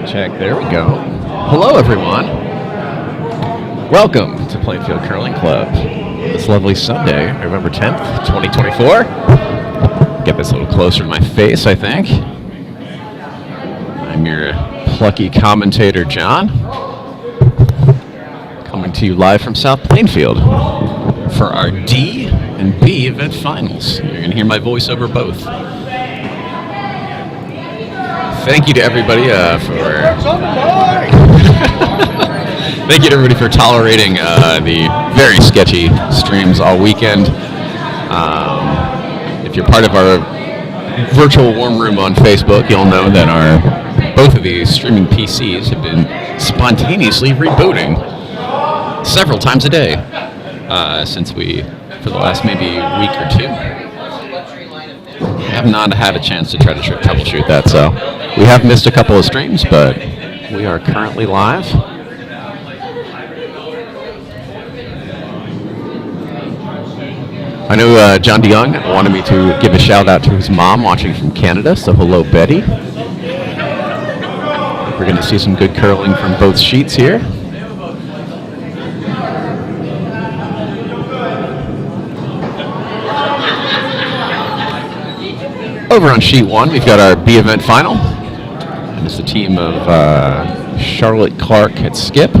Check. There we go. Hello, everyone. Welcome to Plainfield Curling Club. This lovely Sunday, November 10th, 2024. Get this a little closer to my face, I think. I'm your plucky commentator, John. Coming to you live from South Plainfield for our D and B event finals. You're going to hear my voice over both. Thank you to everybody thank you to everybody for tolerating the very sketchy streams all weekend. If you're part of our virtual warm room on Facebook, you'll know that both of these streaming PCs have been spontaneously rebooting several times a day for the last maybe week or two. I have not had a chance to try to troubleshoot that, so we have missed a couple of streams, but we are currently live. I know John DeYoung wanted me to give a shout out to his mom watching from Canada, so hello, Betty. We're going to see some good curling from both sheets here. Over on sheet one, we've got our B event final. And it's the team of Charlotte Clark at skip.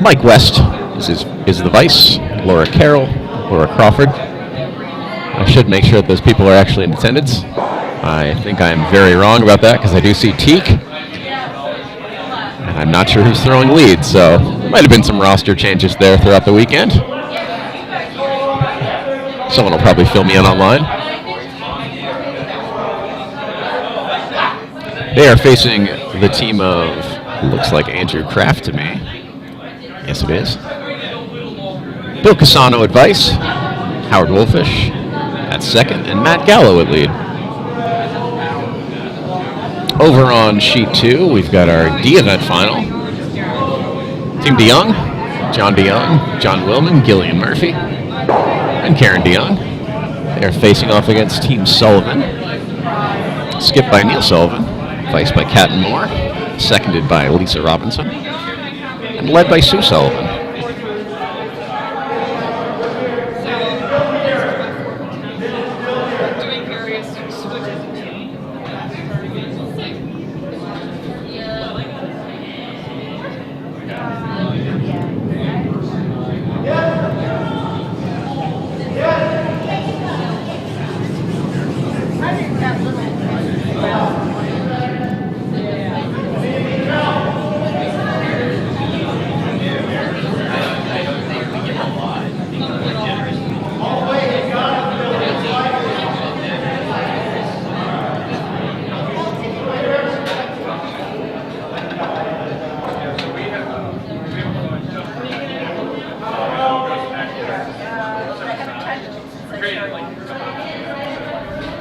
Mike West is the vice. Laura Carroll, Laura Crawford. I should make sure that those people are actually in attendance. I think I am very wrong about that because I do see Teak. And I'm not sure who's throwing lead, so there might have been some roster changes there throughout the weekend. Someone will probably fill me in online. They are facing the team of, looks like Andrew Kraft to me. Yes, it is. Bill Casano at vice, Howard Wolfish at second, and Matt Gallo at lead. Over on sheet two, we've got our D event final. Team DeYoung, John DeYoung, John Willman, Gillian Murphy, and Karen DeYoung. They are facing off against Team Sullivan, skipped by Neil Sullivan, vice by Catton Moore, seconded by Lisa Robinson, and led by Sue Sullivan.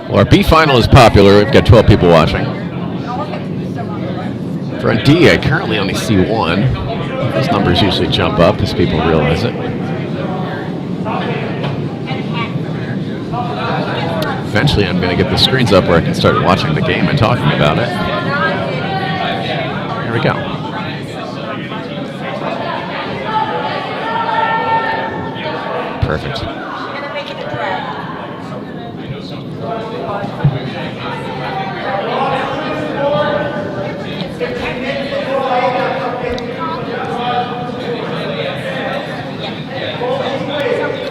Well, our B final is popular. We've got 12 people watching. For a D, I currently only see one. Those numbers usually jump up as people realize it. Eventually, I'm going to get the screens up where I can start watching the game and talking about it. Here we go. Perfect.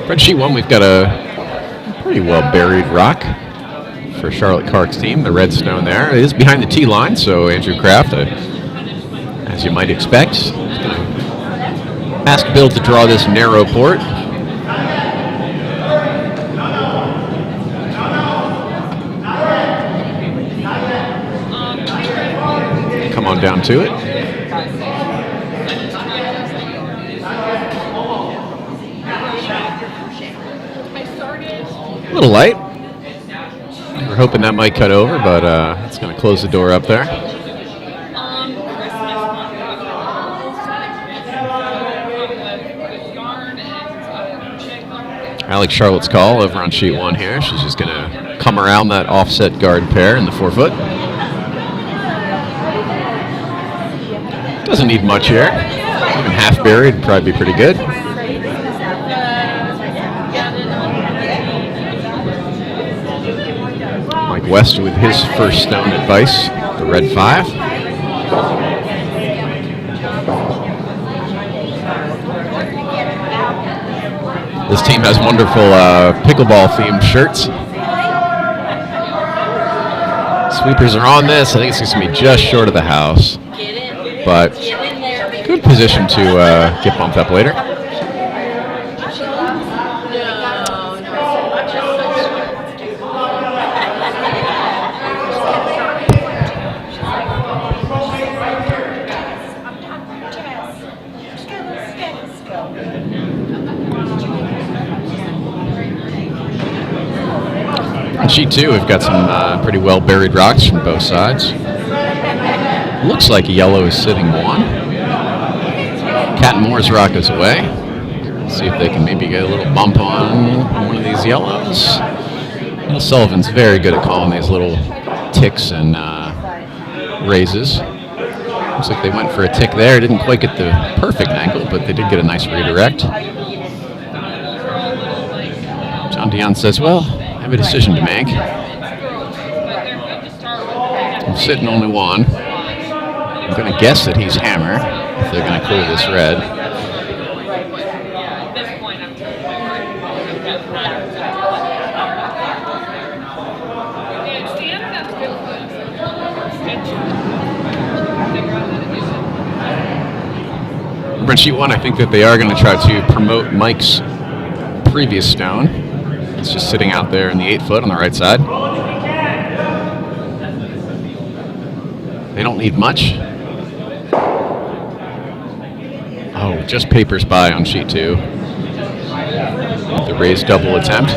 For sheet one, we've got a pretty well buried rock for Charlotte Clark's team. The red stone there it is behind the tee line, so Andrew Kraft, as you might expect, is going to ask Bill to draw this narrow port. Come on down to it. A little light. We're hoping that might cut over, but it's going to close the door up there. I like Charlotte's call over on sheet one here. She's just going to come around that offset guard pair in the 4-foot. Doesn't need much here. Even half buried would probably be pretty good. Mike West with his first stone advice, the red 5. This team has wonderful pickleball-themed shirts. Sweepers are on this. I think it's going to be just short of the house. But good position to get bumped up later. On sheet 2, we've got some pretty well buried rocks from both sides. Looks like a yellow is sitting 1. Cat and Moore's rock is away. See if they can maybe get a little bump on one of these yellows. Neil Sullivan's very good at calling these little ticks and raises. Looks like they went for a tick there. Didn't quite get the perfect angle, but they did get a nice redirect. John Dion says, well, I have a decision to make. I'm sitting only 1. I'm going to guess that he's hammer if they're going to clear this red. Over on sheet 1, I think that they are going to try to promote Mike's previous stone. It's just sitting out there in the 8 foot on the right side. They don't need much. Oh, just papers by on sheet 2. The raised double attempt.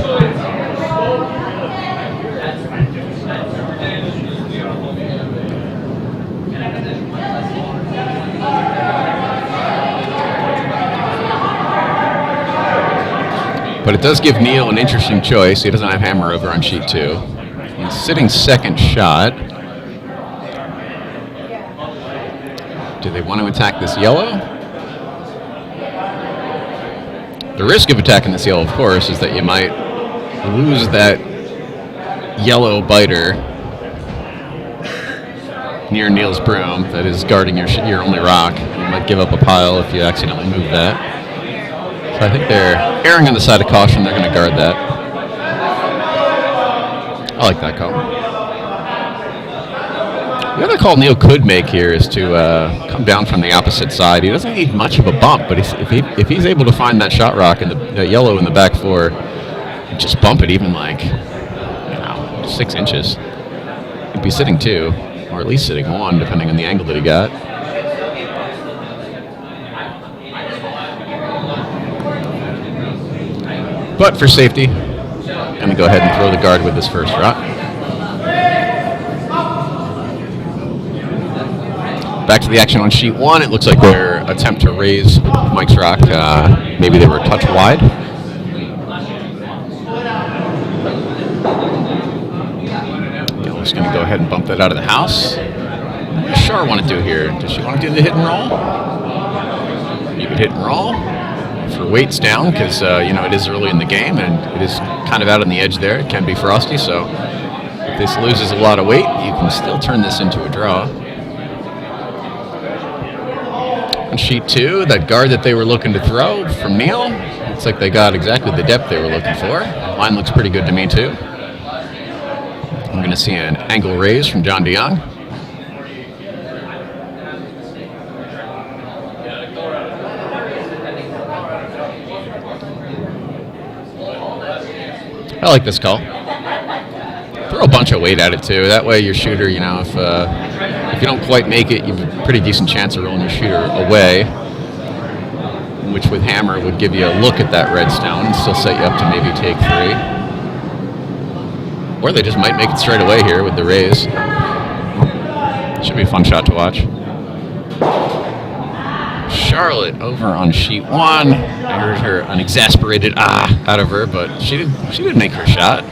But it does give Neil an interesting choice. He doesn't have hammer over on sheet 2. He's sitting second shot. Do they want to attack this yellow? The risk of attacking this yellow, of course, is that you might lose that yellow biter near Neil's broom that is guarding your only rock. You might give up a pile if you accidentally move that. So I think they're erring on the side of caution. They're going to guard that. I like that call. The other call Neil could make here is to come down from the opposite side. He doesn't need much of a bump, but if he's able to find that shot rock and the yellow in the back 4, just bump it even like 6 inches. He'd be sitting 2, or at least sitting 1, depending on the angle that he got. But for safety, I'm going to go ahead and throw the guard with this first rock. Back to the action on sheet 1. It looks like their attempt to raise Mike's rock, maybe they were a touch wide. Yellow's going to go ahead and bump that out of the house. What does Shar want to do here? Does she want to do the hit and roll? You could hit and roll. For weights down, because it is early in the game and it is kind of out on the edge there. It can be frosty, so if this loses a lot of weight, you can still turn this into a draw. On sheet 2, that guard that they were looking to throw from Neil, looks like they got exactly the depth they were looking for. Line looks pretty good to me too. I'm going to see an angle raise from John DeYoung. I like this call. Throw a bunch of weight at it too. That way your shooter, if you don't quite make it, you have a pretty decent chance of rolling your shooter away, which with hammer would give you a look at that red stone and still set you up to maybe take 3. Or they just might make it straight away here with the raise. Should be a fun shot to watch. Charlotte over on sheet 1. I heard her an exasperated out of her, but she did make her shot.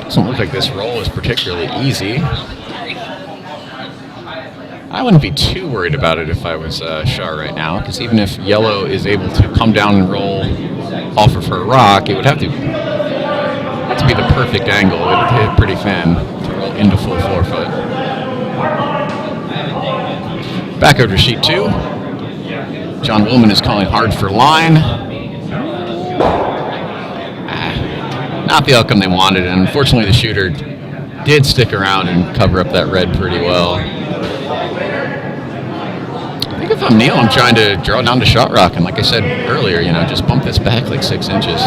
Doesn't look like this roll is particularly easy. I wouldn't be too worried about it if I was Shar right now, because even if yellow is able to come down and roll off of her rock, it would have to be the perfect angle. It would hit pretty thin to roll into full 4-foot. Back over to sheet 2. John Willman is calling hard for line. Not the outcome they wanted, and unfortunately the shooter did stick around and cover up that red pretty well. I think if I'm Neil, I'm trying to draw down to shot rock, and like I said earlier, just bump this back like 6 inches.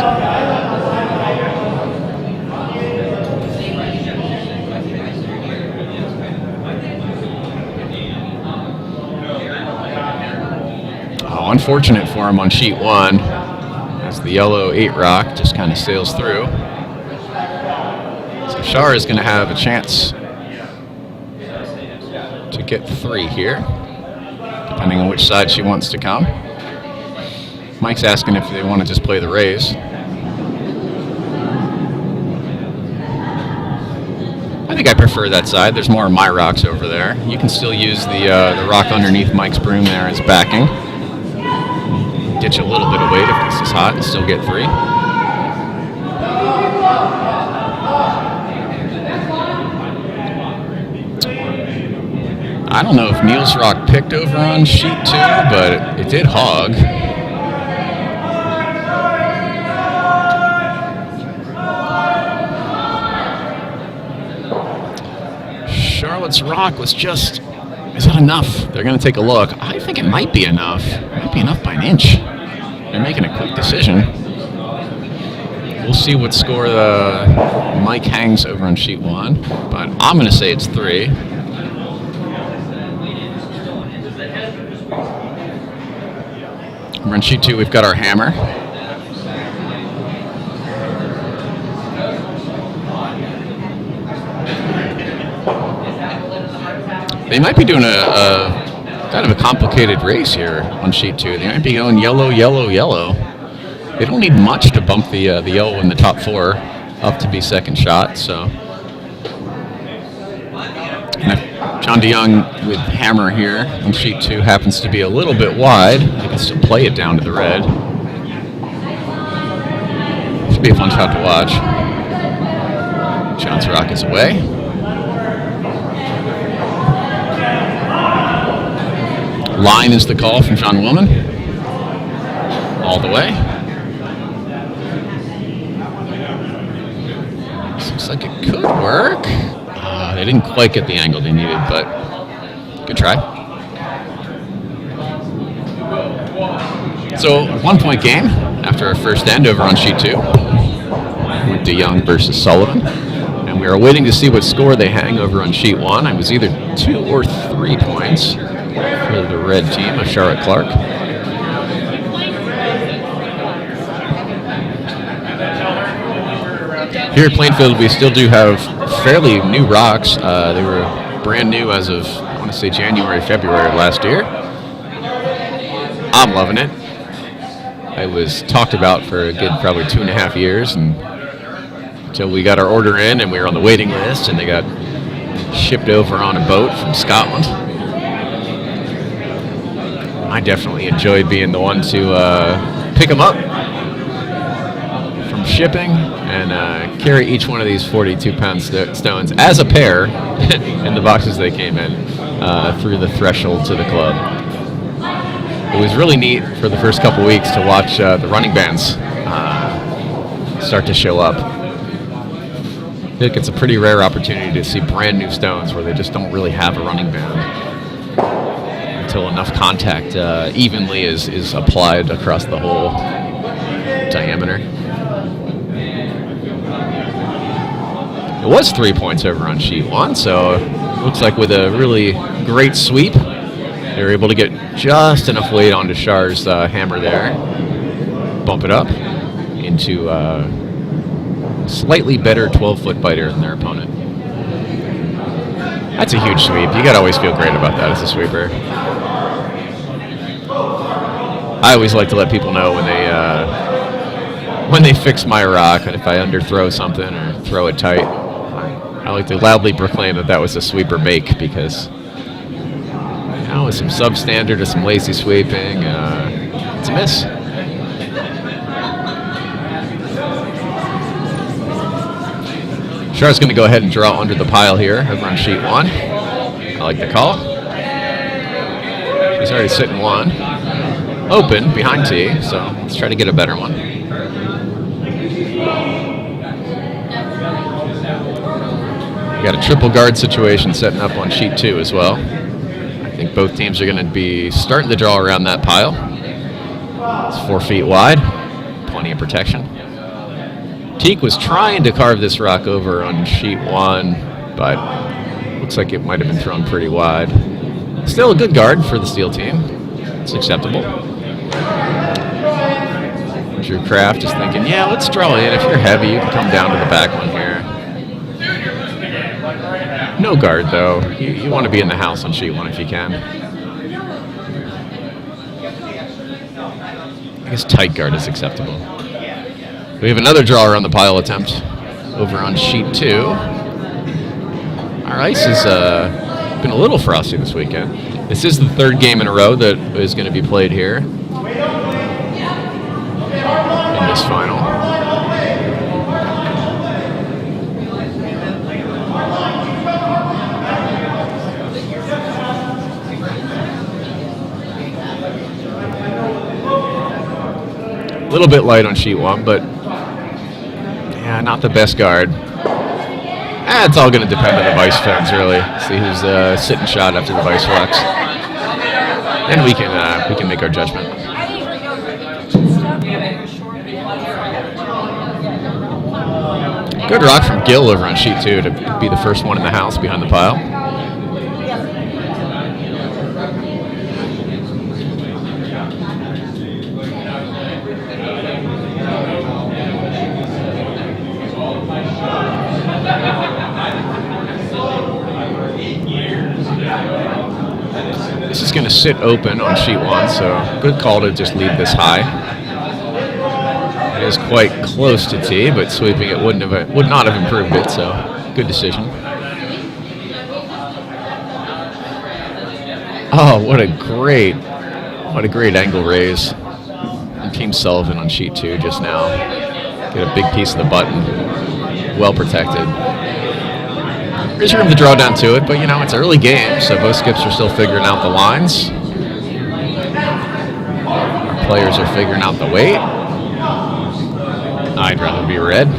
Unfortunate for him on sheet 1 as the yellow 8 rock just kind of sails through. So Shar is going to have a chance to get 3 here, depending on which side she wants to come. Mike's asking if they want to just play the raise. I think I prefer that side. There's more of my rocks over there. You can still use the rock underneath Mike's broom there as backing. Ditch a little bit of weight if this is hot and still get 3. I don't know if Neil's rock picked over on sheet 2, but it did hog. Charlotte's rock was just... Is that enough? They're going to take a look. I think it might be enough. It might be enough by an inch. They're making a quick decision. We'll see what score Mike hangs over on sheet 1, but I'm going to say it's 3. Over on sheet 2, we've got our hammer. They might be doing a kind of a complicated race here on sheet 2. They might be going yellow, yellow, yellow. They don't need much to bump the yellow in the top 4 up to be second shot. So, and if John DeYoung with hammer here on sheet 2 happens to be a little bit wide, they can still play it down to the red. Should be a fun shot to watch. John's rock is away. Line is the call from John Willman. All the way. This looks like it could work. They didn't quite get the angle they needed, but good try. So, 1-point game after our first end over on sheet 2 with DeYoung versus Sullivan. And we are waiting to see what score they hang over on sheet 1. It was either 2 or 3 points. For the red team of Charlotte Clark. Here at Plainfield, we still do have fairly new rocks. They were brand new as of, I want to say, January, February of last year. I'm loving it. It was talked about for a good probably 2.5 years, and until we got our order in and we were on the waiting list, and they got shipped over on a boat from Scotland. I definitely enjoyed being the one to pick them up from shipping and carry each one of these 42-pound stones as a pair in the boxes they came in through the threshold to the club. It was really neat for the first couple weeks to watch the running bands start to show up. I think it's a pretty rare opportunity to see brand new stones where they just don't really have a running band until enough contact evenly is applied across the whole diameter. It was 3 points over on sheet 1, so it looks like with a really great sweep, they were able to get just enough weight onto Char's hammer there, bump it up into a slightly better 12-foot biter than their opponent. That's a huge sweep. You gotta always feel great about that as a sweeper. I always like to let people know when they fix my rock, if I underthrow something or throw it tight. I like to loudly proclaim that was a sweeper make, because Now with some substandard or some lazy sweeping. It's a miss. Shar's going to go ahead and draw under the pile here over on sheet 1. I like the call. He's already sitting 1. Open behind tee, so let's try to get a better one. We got a triple guard situation setting up on sheet 2 as well. I think both teams are going to be starting to draw around that pile. It's 4 feet wide, plenty of protection. Teak was trying to carve this rock over on sheet 1, but looks like it might have been thrown pretty wide. Still a good guard for the steel team. It's acceptable. Drew Kraft is thinking, yeah, let's draw in. If you're heavy, you can come down to the back one here. No guard, though. You want to be in the house on sheet 1 if you can. I guess tight guard is acceptable. We have another draw around the pile attempt over on sheet 2. Our ice has been a little frosty this weekend. This is the 3rd game in a row that is going to be played here in this final. A little bit light on sheet 1, but yeah, not the best guard. It's all going to depend on the vice fence, really. See who's sitting shot after the vice flex. Then we can make our judgment. Good rock from Gill over on sheet 2 to be the first one in the house behind the pile. This is going to sit open on sheet 1, so good call to just leave this high. It is quite close to tee, but sweeping it would not have improved it, so good decision. Oh, what a great angle raise. And Team Sullivan on sheet 2 just now. Get a big piece of the button. Well protected. There's room to draw down to it, but it's early game, so both skips are still figuring out the lines. Our players are figuring out the weight. I'd rather be red.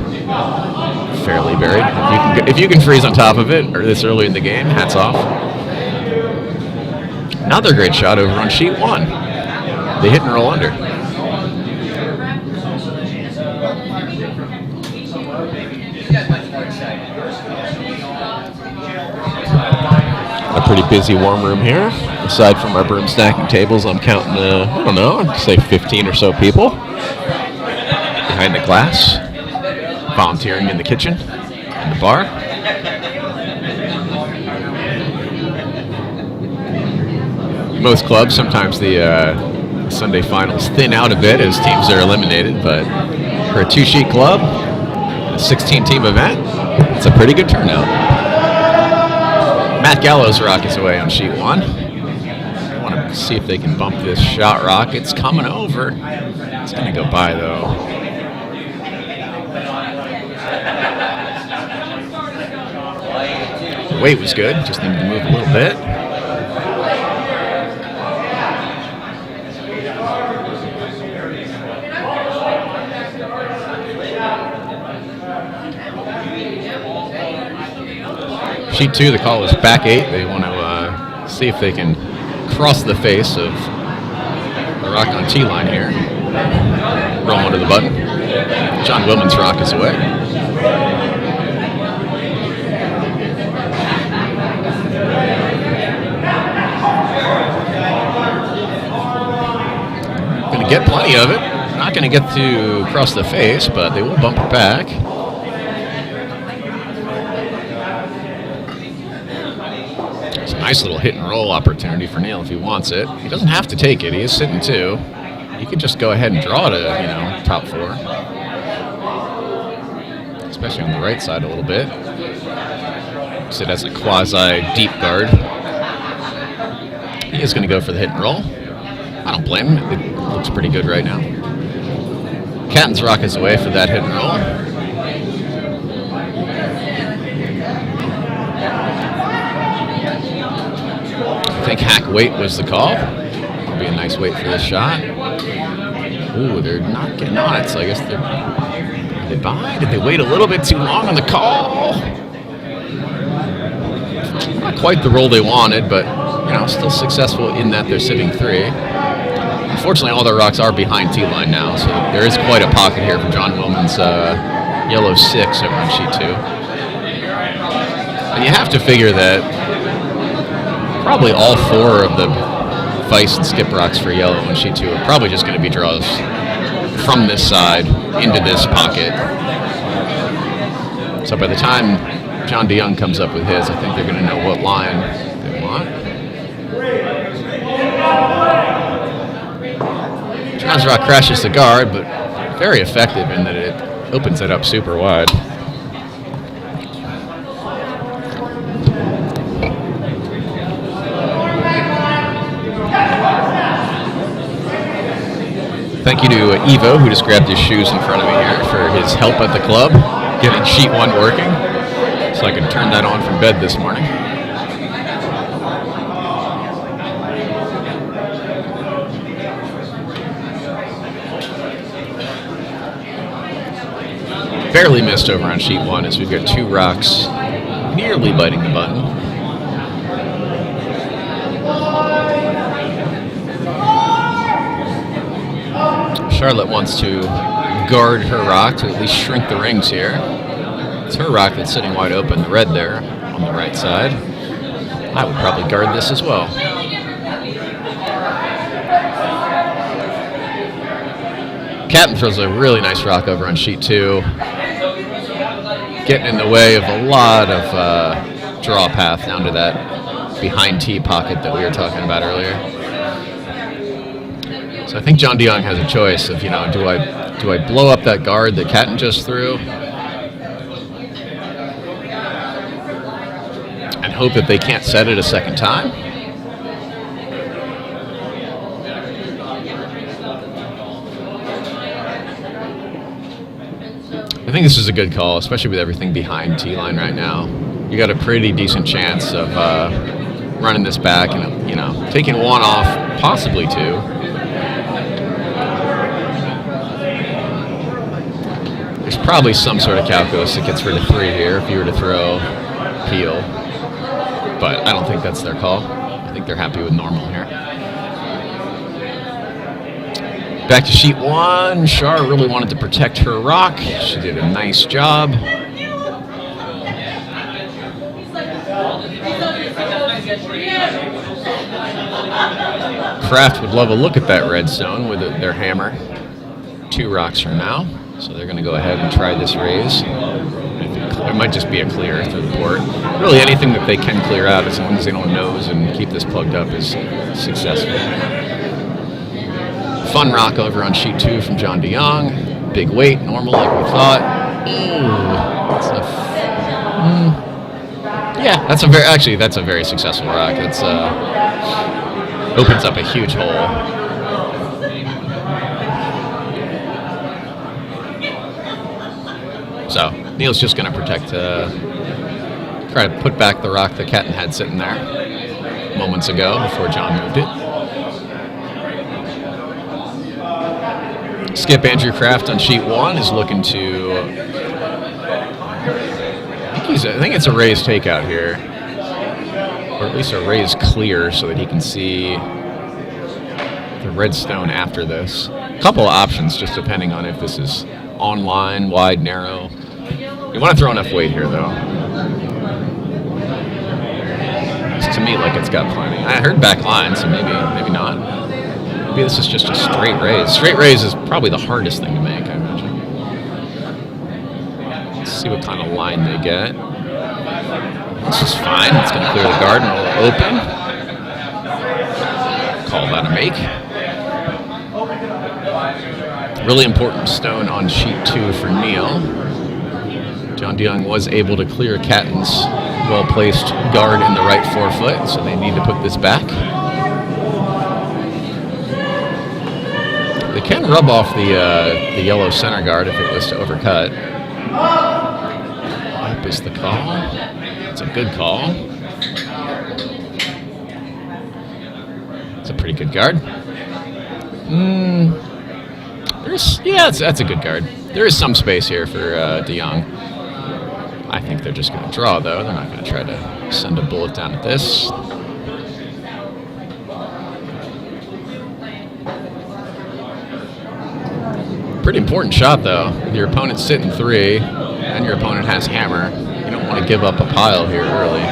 Fairly buried. If you can freeze on top of it, or this early in the game, hats off. Another great shot over on sheet 1. They hit and roll under. A pretty busy warm room here. Aside from our broom stacking tables, I'm counting, I'd say 15 or so people behind the glass, volunteering in the kitchen and the bar. Most clubs, sometimes the Sunday finals thin out a bit as teams are eliminated, but for a 2-sheet club, a 16-team event, it's a pretty good turnout. Matt Gallo's rock is away on sheet 1. I want to see if they can bump this shot rock. It's coming over. It's going to go by, though. The weight was good. Just needed to move a little bit. Sheet 2, the call is back 8. They want to see if they can cross the face of the rock on tee line here. Roll under the button. John Willman's rock is away. Going to get plenty of it. Not going to get to cross the face, but they will bump it back. Nice little hit and roll opportunity for Neil if he wants it. He doesn't have to take it. He is sitting 2. He could just go ahead and draw to, top 4. Especially on the right side a little bit. Sit as a quasi-deep guard. He is going to go for the hit and roll. I don't blame him. It looks pretty good right now. Catton's Rock is away for that hit and roll. I think hack weight was the call. It'll be a nice weight for this shot. Ooh, they're not getting on it, so I guess did they buy? Did they wait a little bit too long on the call? Not quite the roll they wanted, but still successful in that they're sitting 3. Unfortunately, all their rocks are behind T-line now, so there is quite a pocket here for John Willman's yellow 6 over on sheet 2. And you have to figure that probably all 4 of the Vice and Skip rocks for yellow on sheet 2 are probably just going to be draws from this side into this pocket. So by the time John DeYoung comes up with his, I think they're going to know what line they want. John's rock crashes the guard, but very effective in that it opens it up super wide. Thank you to Evo, who just grabbed his shoes in front of me here for his help at the club, getting sheet 1 working, so I could turn that on from bed this morning. Barely missed over on sheet 1 as we've got 2 rocks nearly biting the button. Charlotte wants to guard her rock to at least shrink the rings here. It's her rock that's sitting wide open, the red there on the right side. I would probably guard this as well. Catton throws a really nice rock over on sheet 2, getting in the way of a lot of draw path down to that behind tee pocket that we were talking about earlier. So I think John DeYoung has a choice of, do I blow up that guard that Catton just threw and hope that they can't set it a second time? I think this is a good call, especially with everything behind T-line right now. You got a pretty decent chance of running this back and, taking 1 off, possibly 2. There's probably some sort of calculus that gets rid of 3 here if you were to throw Peel. But I don't think that's their call. I think they're happy with normal here. Back to sheet 1. Char really wanted to protect her rock. She did a nice job. Kraft would love a look at that red stone with their hammer. 2 rocks from now. So they're going to go ahead and try this raise. It might just be a clear through the port. Really anything that they can clear out as long as they don't nose and keep this plugged up is successful. Fun rock over on sheet 2 from John DeYoung. Big weight, normal like we thought. That's a very successful rock. It's opens up a huge hole. So Neil's just going to protect, try to put back the rock that Catton had sitting there moments ago before John moved it. Skip Andrew Kraft on sheet 1 is looking to, I think it's a raised takeout here, or at least a raised clear so that he can see the red stone after this. A couple of options just depending on if this is on line, wide, narrow. You want to throw enough weight here though. It's to me like it's got plenty. I heard back line, so maybe not. Maybe this is just a straight raise. Straight raise is probably the hardest thing to make, I imagine. Let's see what kind of line they get. This is fine. It's going to clear the guard and it'll open. Call that a make. Really important stone on sheet 2 for Neil. John DeYoung was able to clear Catton's well-placed guard in the right forefoot, so they need to put this back. It can rub off the yellow center guard if it was to overcut. Up is the call. It's a good call. It's a pretty good guard. That's a good guard. There is some space here for DeYoung. I think they're just going to draw, though. They're not going to try to send a bullet down at this. Pretty important shot, though. With your opponent sitting 3, and your opponent has hammer, you don't want to give up a pile here early.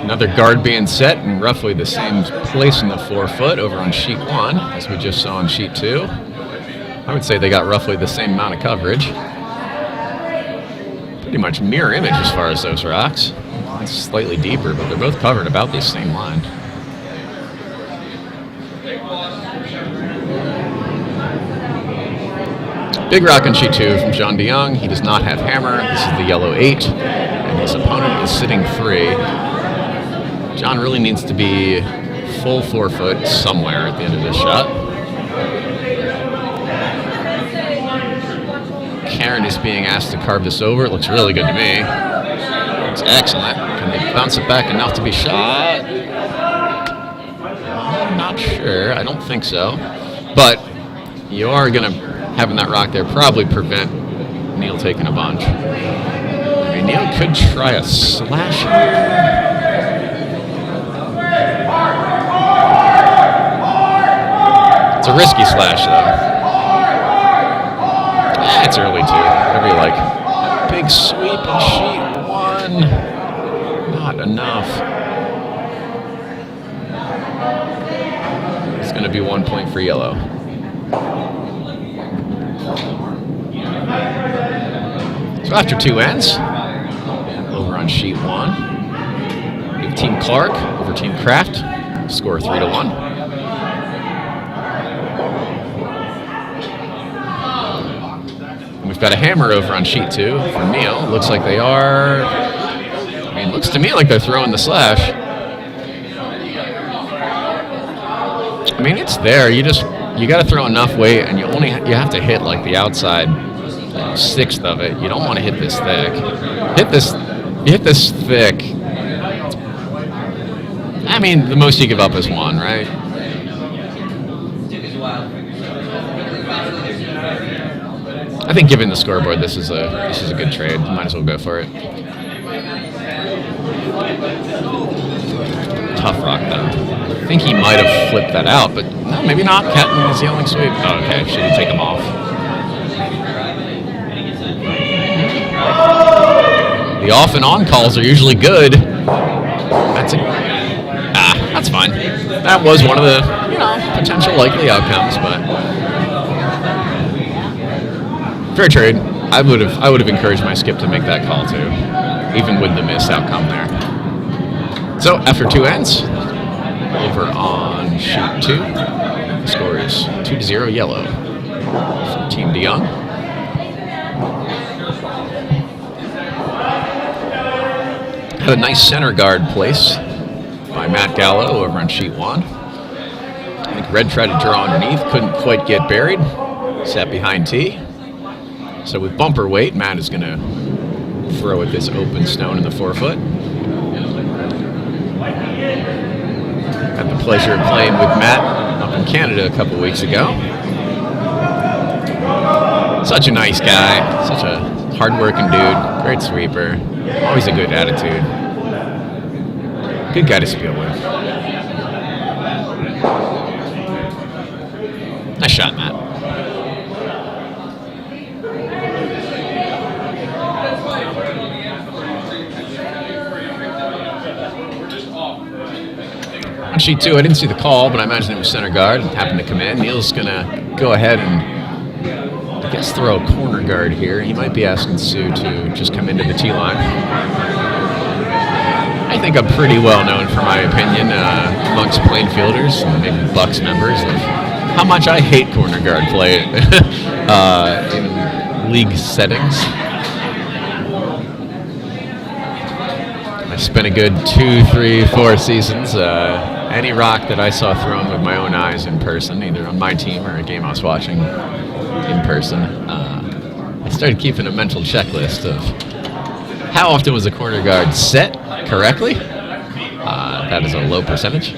Another guard being set in roughly the same place in the 4-foot over on sheet 1 as we just saw on sheet 2. I would say they got roughly the same amount of coverage. Pretty much mirror image as far as those rocks. It's slightly deeper, but they're both covered about the same line. Big rock on sheet 2 from John DeYoung. He does not have hammer. This is the yellow 8, and his opponent is sitting 3. John really needs to be full 4-foot somewhere at the end of this shot. Karen is being asked to carve this over. It looks really good to me. It's excellent. Can they bounce it back enough to be shot? I'm not sure. I don't think so. But you are going to, having that rock there, probably prevent Neil taking a bunch. I mean, Neil could try a slash here. It's a risky slash, though. It's early, too. Whatever you like. Big sweep in sheet 1. Not enough. It's going to be 1 point for yellow. So after 2 ends, over on sheet 1, we have Team Clark over Team Kraft. Score 3-1. We've got a hammer over on sheet 2 for Neil. Looks like they are. I mean, looks to me like they're throwing the slash. I mean, it's there. You got to throw enough weight, and you have to hit like the outside 1/6 of it. You don't want to hit this thick. Hit this thick. I mean, the most you give up is 1, right? I think given the scoreboard, this is a good trade. Might as well go for it. Tough rock, though. I think he might have flipped that out, but no, maybe not. Ketten is yelling sweep. Oh, okay. Should he take him off? The off and on calls are usually good. That's fine. That was one of the potential likely outcomes, but fair trade. I would have encouraged my skip to make that call too, even with the missed outcome there. So after 2 ends, over on sheet 2, the score is 2-0 yellow for Team DeYoung. Had a nice center guard place by Matt Gallo over on sheet 1. I think Red tried to draw underneath, couldn't quite get buried, sat behind T. So with bumper weight, Matt is going to throw at this open stone in the 4-foot. Had the pleasure of playing with Matt up in Canada a couple weeks ago. Such a nice guy, such a hard-working dude, great sweeper, always a good attitude. Good guy to spiel with. Nice shot, Matt. On sheet 2, I didn't see the call, but I imagine it was center guard. It happened to come in. Neil's going to go ahead and, I guess, throw a corner guard here. He might be asking Sue to just come into the T line. I think I'm pretty well known for my opinion amongst Plainfielders and maybe Bucks members of how much I hate corner guard play in league settings. I spent a good 2, 3, 4 seasons. Any rock that I saw thrown with my own eyes in person, either on my team or a game I was watching in person, I started keeping a mental checklist of how often was a corner guard set correctly. That is a low percentage.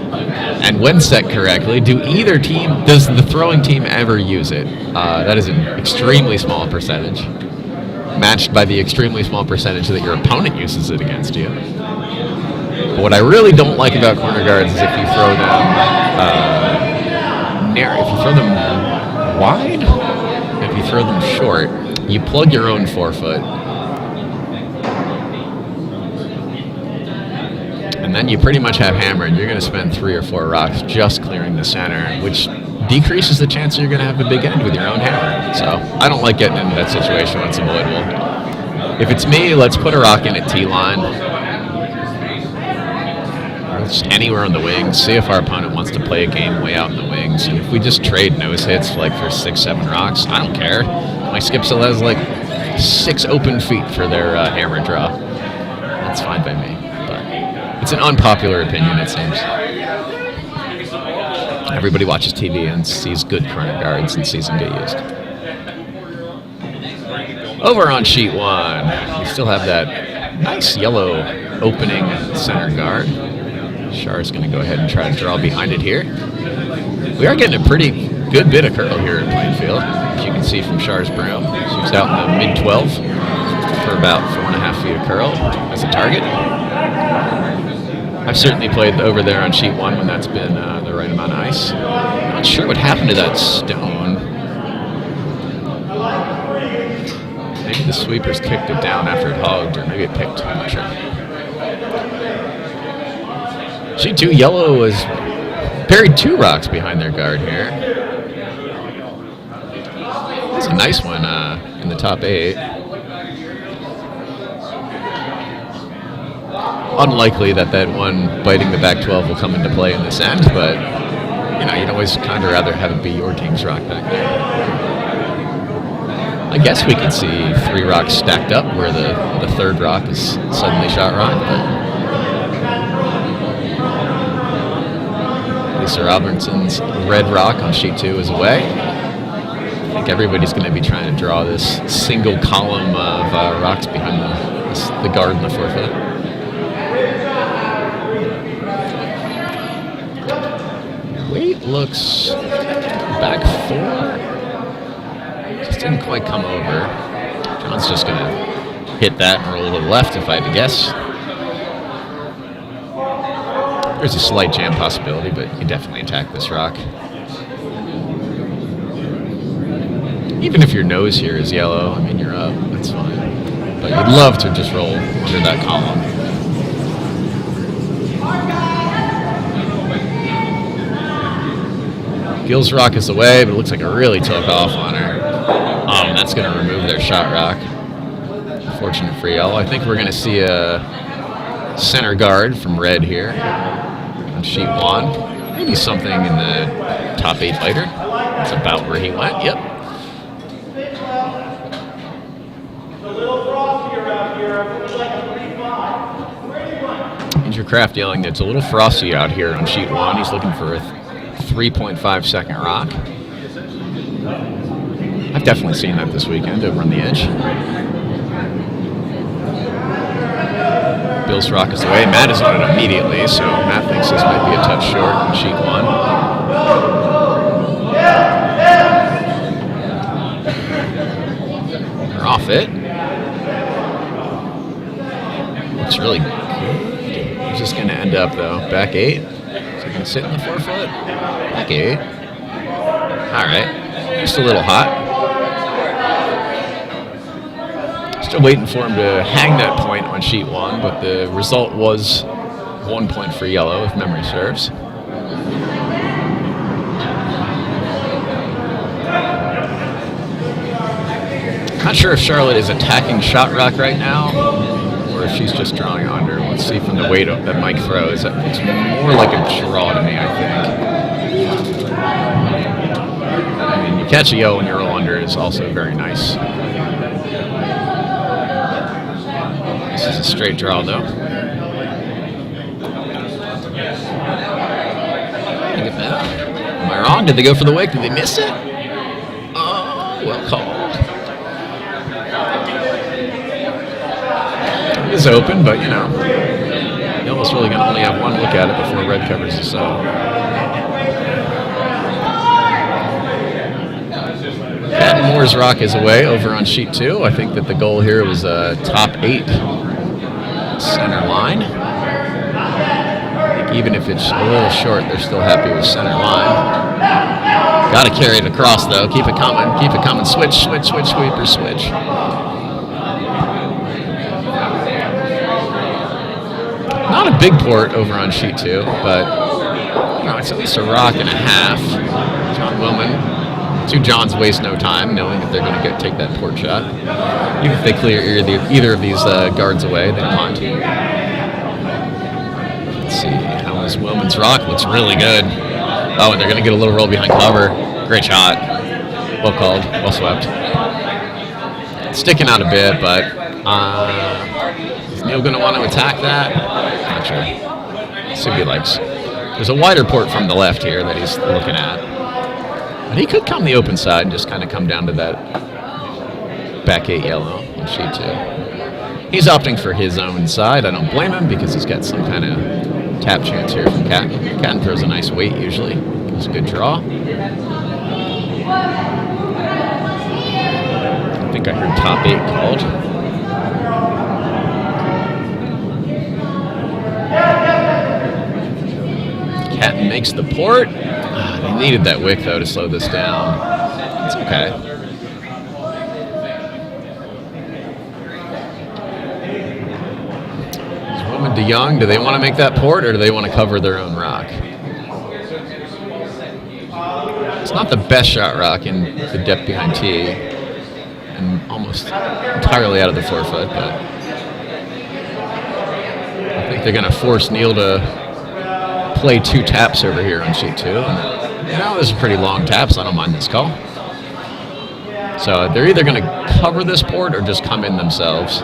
And when set correctly, does the throwing team ever use it? That is an extremely small percentage, matched by the extremely small percentage that your opponent uses it against you. But what I really don't like about corner guards is if you throw them wide, if you throw them short, you plug your own forefoot. And then you pretty much have hammered. You're going to spend 3 or 4 rocks just clearing the center, which decreases the chance you're going to have a big end with your own hammer. So I don't like getting into that situation when it's avoidable. If it's me, let's put a rock in at T-line. Or just anywhere on the wings. See if our opponent wants to play a game way out in the wings. And if we just trade nose hits like for 6, 7 rocks, I don't care. My skip still has like 6 open feet for their hammer draw. That's fine by me. It's an unpopular opinion, it seems. Everybody watches TV and sees good corner guards and sees them get used. Over on sheet 1, we still have that nice yellow opening center guard. Char's going to go ahead and try to draw behind it here. We are getting a pretty good bit of curl here at Plainfield, as you can see from Char's broom. She's out in the mid-12 for about 4.5 feet of curl as a target. I've certainly played over there on sheet 1 when that's been the right amount of ice. I'm not sure what happened to that stone. Maybe the sweepers kicked it down after it hogged, or maybe it picked. I'm not sure. Sheet 2 yellow was buried 2 rocks behind their guard here. That's a nice one in the top 8. Unlikely that one biting the back 12 will come into play in this end, but you'd always kind of rather have it be your team's rock back there. I guess we could see 3 rocks stacked up where the third rock is suddenly shot rock, but Lisa Robertson's red rock on sheet 2 is away. I think everybody's going to be trying to draw this single column of rocks behind the guard and the forefoot. Weight looks back 4. Just didn't quite come over. John's just going to hit that and roll to the left if I had to guess. There's a slight jam possibility, but you definitely attack this rock. Even if your nose here is yellow, I mean, you're up. That's fine. But you'd love to just roll under that column. Gill's rock is away, but it looks like it really took off on her. That's going to remove their shot rock. Unfortunate for yellow. I think we're going to see a center guard from red here on sheet 1. Maybe something in the top 8 lighter. That's about where he went. Yep. Andrew Kraft yelling that it's a little frosty out here on sheet 1. He's looking for a 3.5 second rock. I've definitely seen that this weekend over on the edge. Bill's rock is away. Matt is on it immediately, so Matt thinks this might be a touch short on sheet 1. They're off it. Looks really good. Where's this going to end up, though? Back 8? Is it going to sit in the forefoot? Back 8. All right. Just a little hot. Still waiting for him to hang that point on sheet 1, but the result was 1 point for yellow, if memory serves. Not sure if Charlotte is attacking shot rock right now, or if she's just drawing under. Let's see from the weight that Mike throws. That looks more like a draw to me, I think. catch a yellow when you roll under is also very nice. This is a straight draw, though. Look at that. Am I wrong? Did they go for the wake? Did they miss it? Oh, well called. It is open, but you know, yellow's really going to only have one look at it before red covers this up. Patton Moore's rock is away over on sheet 2. I think that the goal here was top 8 center line. I think even if it's a little short, they're still happy with center line. Got to carry it across, though. Keep it coming. Keep it coming. Switch, switch, switch, sweeper, switch. Not a big port over on sheet 2, but you know, it's at least a rock and a half. John Willman. 2 Johns waste no time, knowing that they're going to take that port shot. Even if they clear either of these guards away, they punt. Let's see, how is Willman's rock? Looks really good. Oh, and they're going to get a little roll behind cover. Great shot. Well called. Well swept. Sticking out a bit, but is Neil going to want to attack that? Not sure. See what he likes. There's a wider port from the left here that he's looking at. But he could come the open side and just kind of come down to that back 8 yellow on sheet 2. He's opting for his own side. I don't blame him because he's got some kind of tap chance here from Catton. Catton throws a nice weight usually. It's a good draw. I think I heard top 8 called. Catton makes the port. They needed that wick, though, to slow this down. It's okay. Willman DeYoung, do they want to make that port, or do they want to cover their own rock? It's not the best shot rock in the depth behind tee, and almost entirely out of the 4-foot, but I think they're going to force Neil to play 2 taps over here on sheet 2, and you know, this is pretty long taps. I don't mind this call. So they're either going to cover this port or just come in themselves.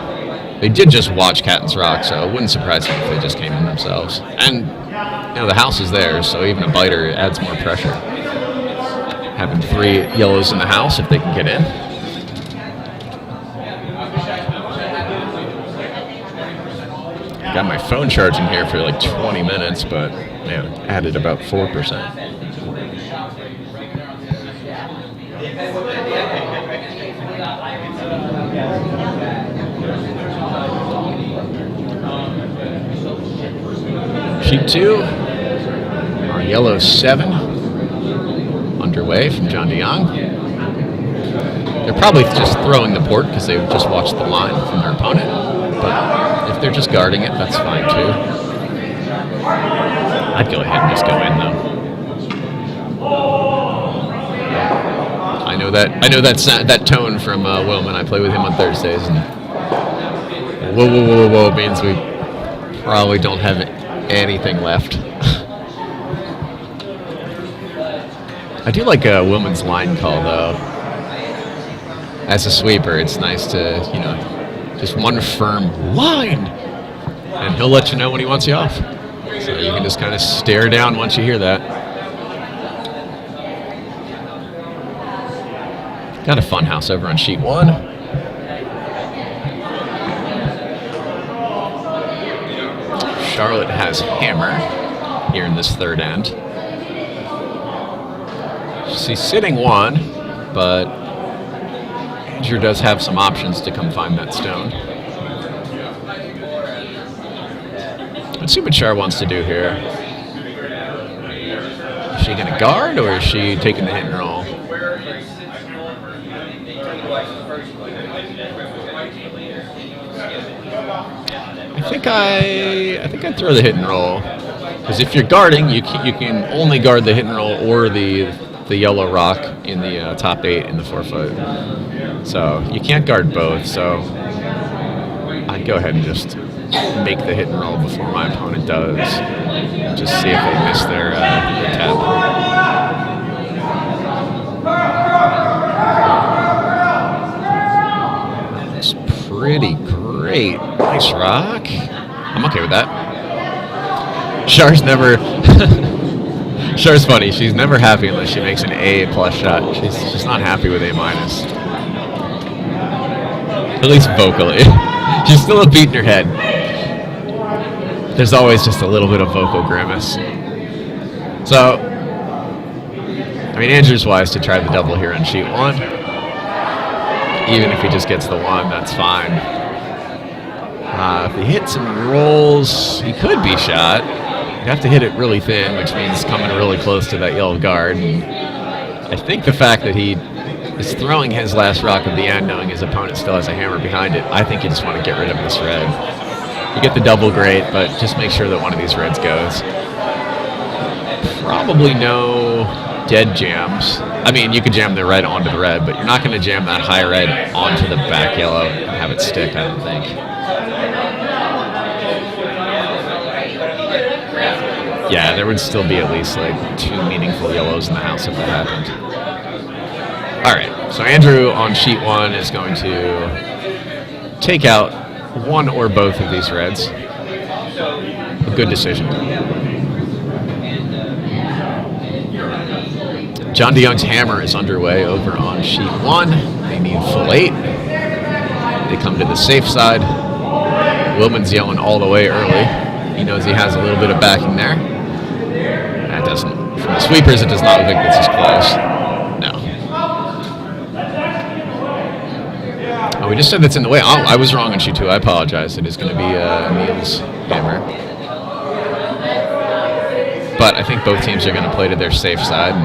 They did just watch Catton's rock, so it wouldn't surprise me if they just came in themselves. And, you know, the house is theirs, so even a biter adds more pressure. Having 3 yellows in the house if they can get in. Got my phone charging here for like 20 minutes, but, man, added about 4%. Sheet 2, our yellow 7, underway from John DeYoung. They're probably just throwing the port because they just watched the line from their opponent, but if they're just guarding it, that's fine too. I'd go ahead and just go in though. I know that tone from Willman. I play with him on Thursdays, and whoa means we probably don't have anything left. I do like Willman's line call though. As a sweeper, it's nice to, you know, just one firm line, and he'll let you know when he wants you off. So you can just kind of stare down once you hear that. Got a fun house over on sheet 1. Charlotte has hammer here in this third end. She's sitting 1, but Andrew does have some options to come find that stone. Let's see what Char wants to do here. Is she going to guard, or is she taking the hit and roll? I think I'd throw the hit and roll, because if you're guarding, you can only guard the hit and roll or the yellow rock in the top 8 in the 4-foot. So you can't guard both. So I'd go ahead and just make the hit and roll before my opponent does. Just see if they miss their tap. great. Nice rock. I'm okay with that. Char's never... Char's funny. She's never happy unless she makes an A+ shot. She's not happy with A-. At least vocally. She's still a beat in her head. There's always just a little bit of vocal grimace. So, I mean, Andrew's wise to try the double here on sheet 1. Even if he just gets the 1, that's fine. If he hits and rolls, he could be shot. You'd have to hit it really thin, which means coming really close to that yellow guard. And I think the fact that he is throwing his last rock of the end, knowing his opponent still has a hammer behind it, I think you just want to get rid of this red. You get the double, great, but just make sure that one of these reds goes. Probably no dead jams. I mean, you could jam the red onto the red, but you're not going to jam that high red onto the back yellow and have it stick, I don't think. Yeah, there would still be at least like 2 meaningful yellows in the house if that happened. All right, so Andrew on sheet 1 is going to take out one or both of these reds. A good decision. John DeYoung's hammer is underway over on sheet 1. They need full 8. They come to the safe side. Willman's yelling all the way early. He knows he has a little bit of backing there. That doesn't. From the sweepers, it does not look like this is close. No. Oh, we just said that's in the way. Oh, I was wrong on sheet 2. I apologize. It is going to be Emil's hammer. But I think both teams are going to play to their safe side.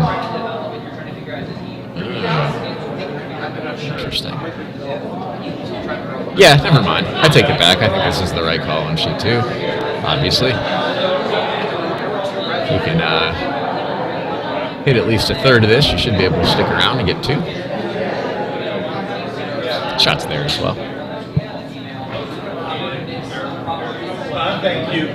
Interesting. Yeah, never mind. I take it back. I think this is the right call on sheet 2. Obviously. You can hit at least a third of this. You should be able to stick around and get 2. Shots there as well. Thank you.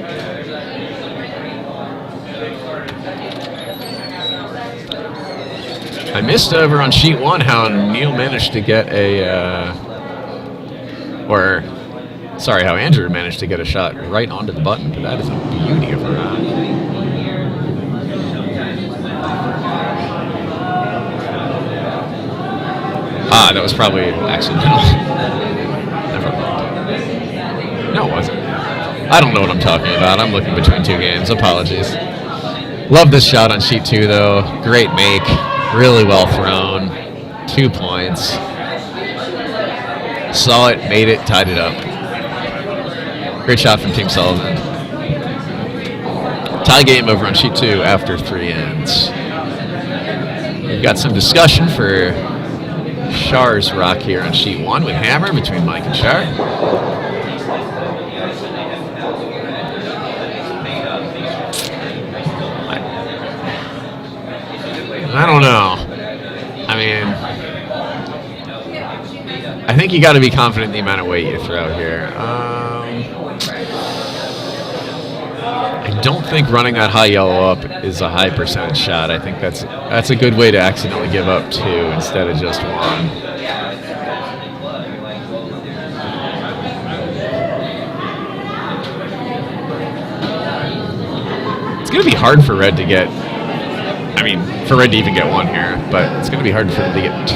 I missed over on sheet 1 how Neil managed to get how Andrew managed to get a shot right onto the button, but that is a beauty of a rock. That was probably accidental. Never mind. No, it wasn't. I don't know what I'm talking about. I'm looking between 2 games. Apologies. Love this shot on sheet 2, though. Great make. Really well thrown. 2 points. Saw it, made it, tied it up. Great shot from Team Sullivan. Tie game over on sheet 2 after 3 ends. We've got some discussion for Char's rock here on sheet 1 with hammer between Mike and Char. I don't know. I mean, I think you got to be confident in the amount of weight you throw here. I don't think running that high yellow up is a high percentage shot. I think that's a good way to accidentally give up 2 instead of just 1. It's going to be hard for Red to get. I mean, for Red to even get 1 here, but it's going to be hard for them to get 2.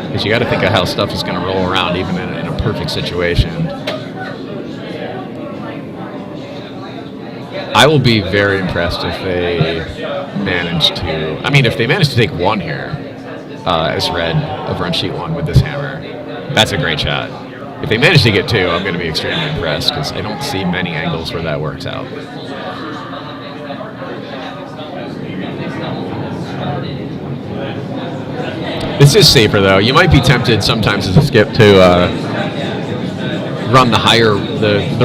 Because you got to think of how stuff is going to roll around even in a perfect situation. I will be very impressed if they manage to... I mean, if they manage to take 1 here as Red over on sheet 1 with this hammer, that's a great shot. If they manage to get 2, I'm going to be extremely impressed because I don't see many angles where that works out. This is safer, though. You might be tempted sometimes as a skip to run the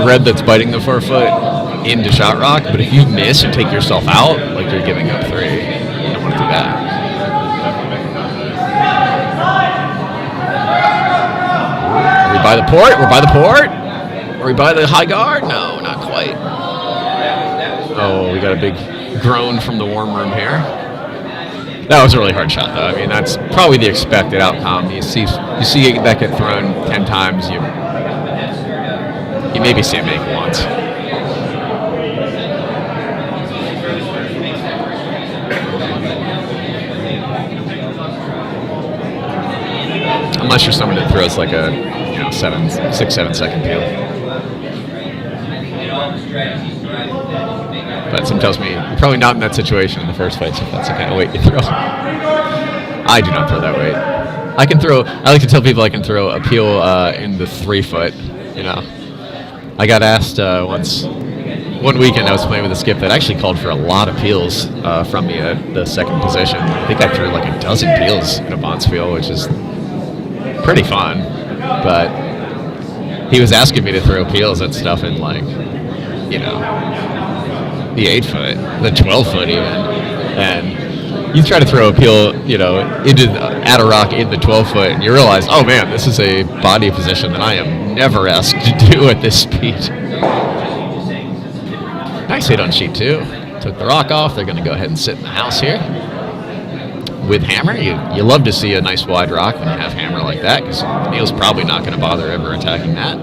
red that's biting the 4-foot into shot rock, but if you miss and take yourself out, like you're giving up 3. You don't want to do that. Are we by the port? We're by the port? Are we by the high guard? No, not quite. Oh, we got a big groan from the warm room here. That was a really hard shot, though. I mean, that's probably the expected outcome. You see that get thrown 10 times. You You maybe see him make once. Unless you're someone that throws like a 6-7 second peel. But some tells me you're probably not in that situation in the first place if that's the kind of weight you throw. I do not throw that weight. I like to tell people I can throw a peel in the 3 foot. I got asked once, one weekend I was playing with a skip that actually called for a lot of peels from me at the second position. I think I threw like a dozen peels in a Bonspiel, which is pretty fun. But he was asking me to throw peels at stuff in like, the 8 foot, the 12 foot even. And you try to throw a peel, at a rock in the 12 foot, and you realize, oh man, this is a body position that I am never asked to do at this speed. Nice hit on sheet 2. Took the rock off. They're going to go ahead and sit in the house here. With hammer, you love to see a nice wide rock when you have hammer like that, because Neil's probably not going to bother ever attacking that.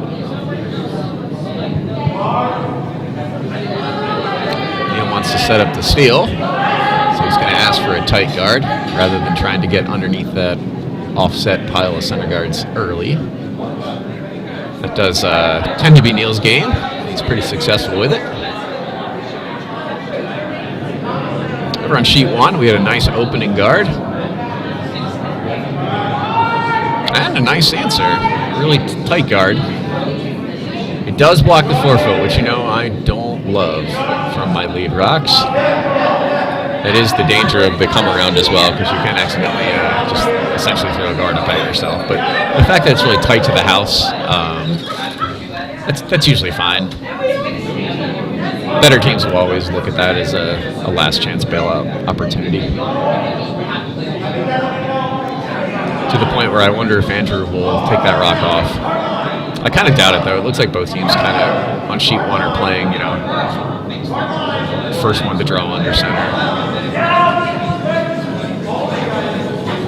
Neil wants to set up the steal. So he's going to ask for a tight guard rather than trying to get underneath that offset pile of center guards early. That does tend to be Neil's game. He's pretty successful with it. Over on sheet 1, we had a nice opening guard. And a nice answer. Really tight guard. It does block the 4 foot, which I don't love from my lead rocks. It is the danger of the come around as well, because you can accidentally just essentially throw a guard up at yourself. But the fact that it's really tight to the house, that's usually fine. Better teams will always look at that as a last chance bailout opportunity. To the point where I wonder if Andrew will take that rock off. I kind of doubt it, though. It looks like both teams kind of on sheet 1 are playing, first one to draw under center.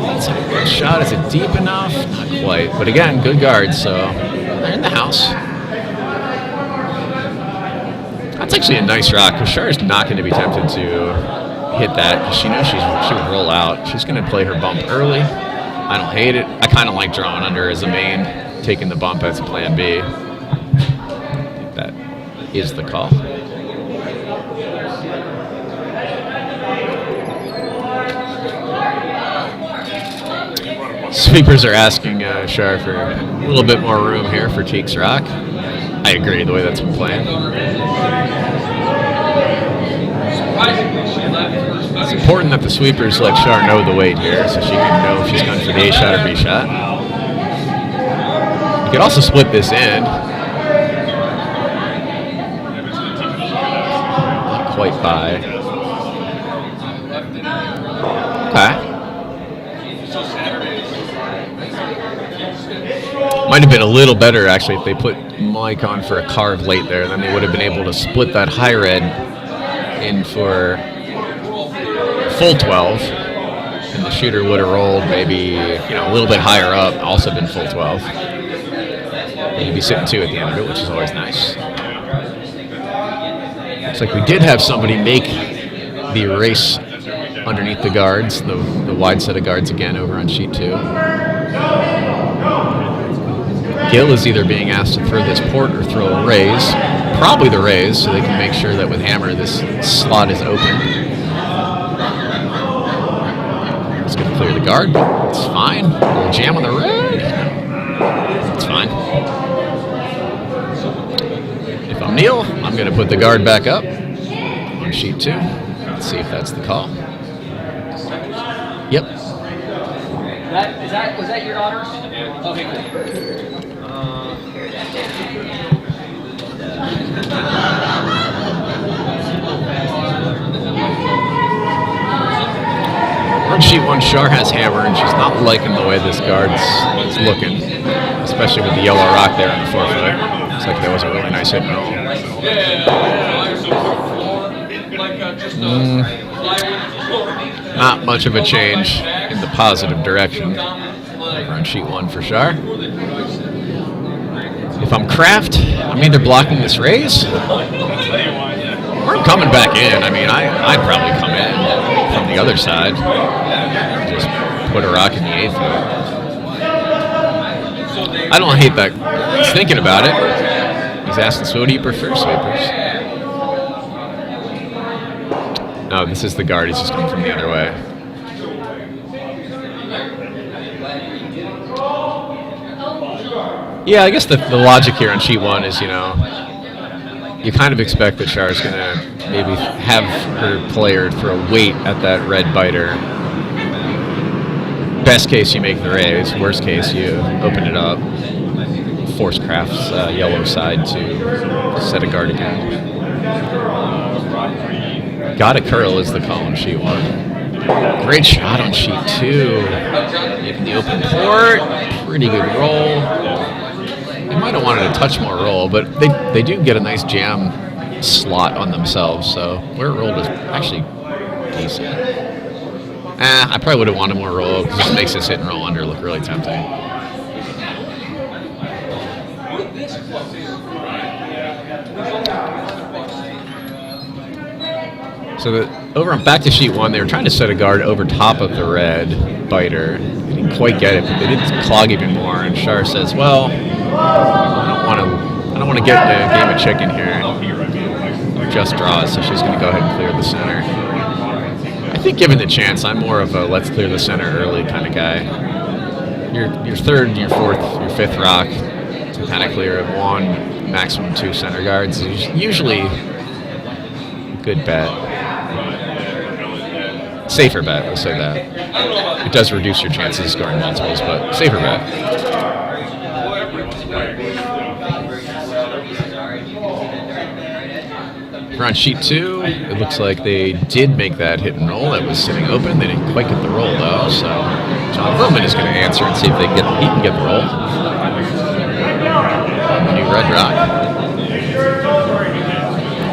That's a good shot. Is it deep enough? Not quite. But again, good guards, so they're in the house. That's actually a nice rock. Bashar is not going to be tempted to hit that because she knows she would roll out. She's going to play her bump early. I don't hate it. I kind of like drawing under as a main, taking the bump as plan B. I think that is the call. Sweepers are asking Shar for a little bit more room here for Teek's rock. I agree, the way that's been playing. It's important that the sweepers let Shar know the weight here, so she can know if she's going for the A shot or B shot. You could also split this in. Not quite by. Okay. Might have been a little better, actually, if they put Mike on for a carve late there. Then they would have been able to split that high red in for full 12. And the shooter would have rolled maybe a little bit higher up, also been full 12. And you'd be sitting 2 at the end of it, which is always nice. Looks like we did have somebody make the erase underneath the guards, the wide set of guards again over on sheet 2. Gill is either being asked to throw this port or throw a raise. Probably the raise, so they can make sure that with hammer this slot is open. It's going to clear the guard. It's fine. A little jam on the red. It's fine. If I'm Neil, I'm going to put the guard back up on sheet 2. Let's see if that's the call. Yep. Was that your daughter? Okay, cool. On sheet 1, Shar has hammer, and she's not liking the way this guard is looking, especially with the yellow rock there on the 4 foot. Looks like that was a really nice hit. Not much of a change in the positive direction over on sheet 1 for Shar. If If I'm Kraft, I'm either blocking this raise or I'm coming back in. I mean, I'd probably come in from the other side. Just put a rock in the 8th. I don't hate that. He's thinking about it. He's asking, so what do you prefer, sweepers? No, this is the guard. He's just coming from the other way. Yeah, I guess the logic here on sheet 1 is, you kind of expect that Char's going to maybe have her player throw weight at that red biter. Best case, you make the raise. Worst case, you open it up. Force Kraft's yellow side to set a guard again. Gotta curl is the call on sheet 1. Great shot on sheet 2. Making the open port. Pretty good roll. They might have wanted a touch more roll, but they do get a nice jam slot on themselves, so where it rolled is actually decent. I probably would have wanted more roll because this makes this hit and roll under look really tempting. So back to sheet 1, they were trying to set a guard over top of the red biter. They didn't quite get it, but they did clog even more. And Char says, "Well, I don't want to get in a game of chicken here." Just draws, so she's going to go ahead and clear the center. I think, given the chance, I'm more of a let's clear the center early kind of guy. Your third, your fourth, your fifth rock to kind of clear 1, maximum 2 center guards is usually a good bet. Safer bet, we'll say that. It does reduce your chances of scoring multiples, but safer bet. We're on sheet 2. It looks like they did make that hit and roll. That was sitting open. They didn't quite get the roll, though, so John Willman is going to answer and see if he can get the roll. The new red rock.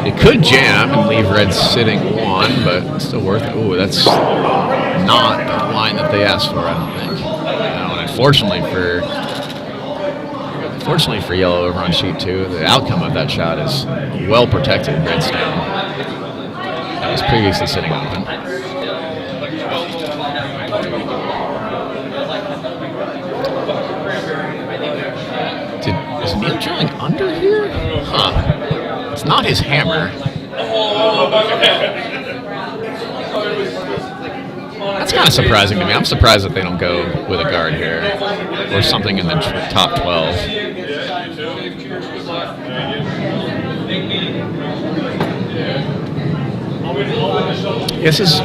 It could jam and leave red sitting 1, but it's still worth it. Ooh, that's not the line that they asked for, I don't think. And unfortunately for yellow over on sheet 2, the outcome of that shot is well-protected red stone. That was previously sitting open. Is Neil drilling under here? Huh. It's not his hammer. That's kind of surprising to me. I'm surprised that they don't go with a guard here or something in the top 12. This is...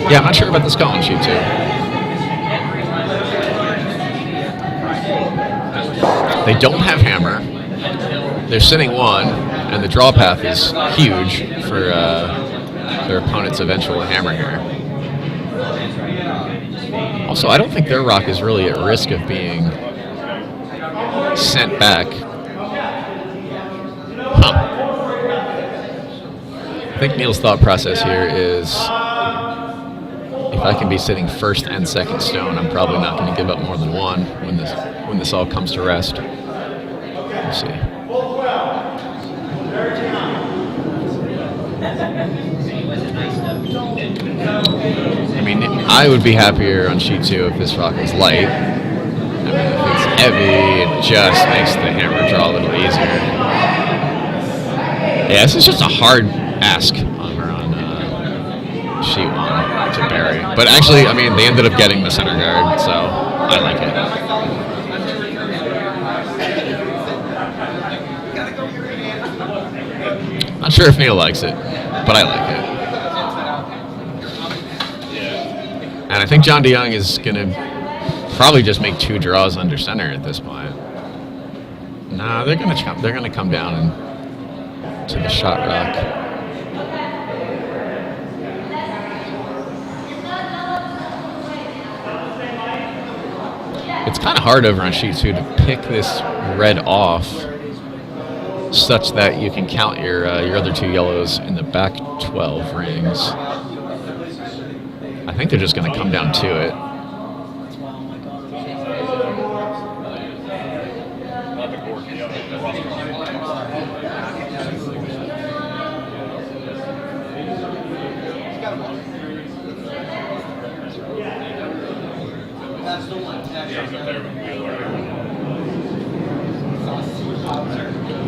Yeah, I'm not sure about this call on sheet 2. They don't have hammer. They're sitting 1, and the draw path is huge for their opponent's eventual hammer here. Also, I don't think their rock is really at risk of being sent back. Huh. I think Neil's thought process here is if I can be sitting first and second stone, I'm probably not going to give up more than 1 when this all comes to rest. Let's see. I mean, I would be happier on sheet 2 if this rock was light. I mean, if it's heavy, it just makes the hammer draw a little easier. Yeah, this is just a hard ask over on sheet 1 to bury. But actually, I mean, they ended up getting the center guard, so I like it. Not sure if Neil likes it, but I like it. And I think John DeYoung is going to probably just make 2 draws under center at this point. No, they're going to come down and to the shot rock. It's kind of hard over on sheet 2 to pick this red off such that you can count your other 2 yellows in the back 12 rings. I think they're just going to come down to it. I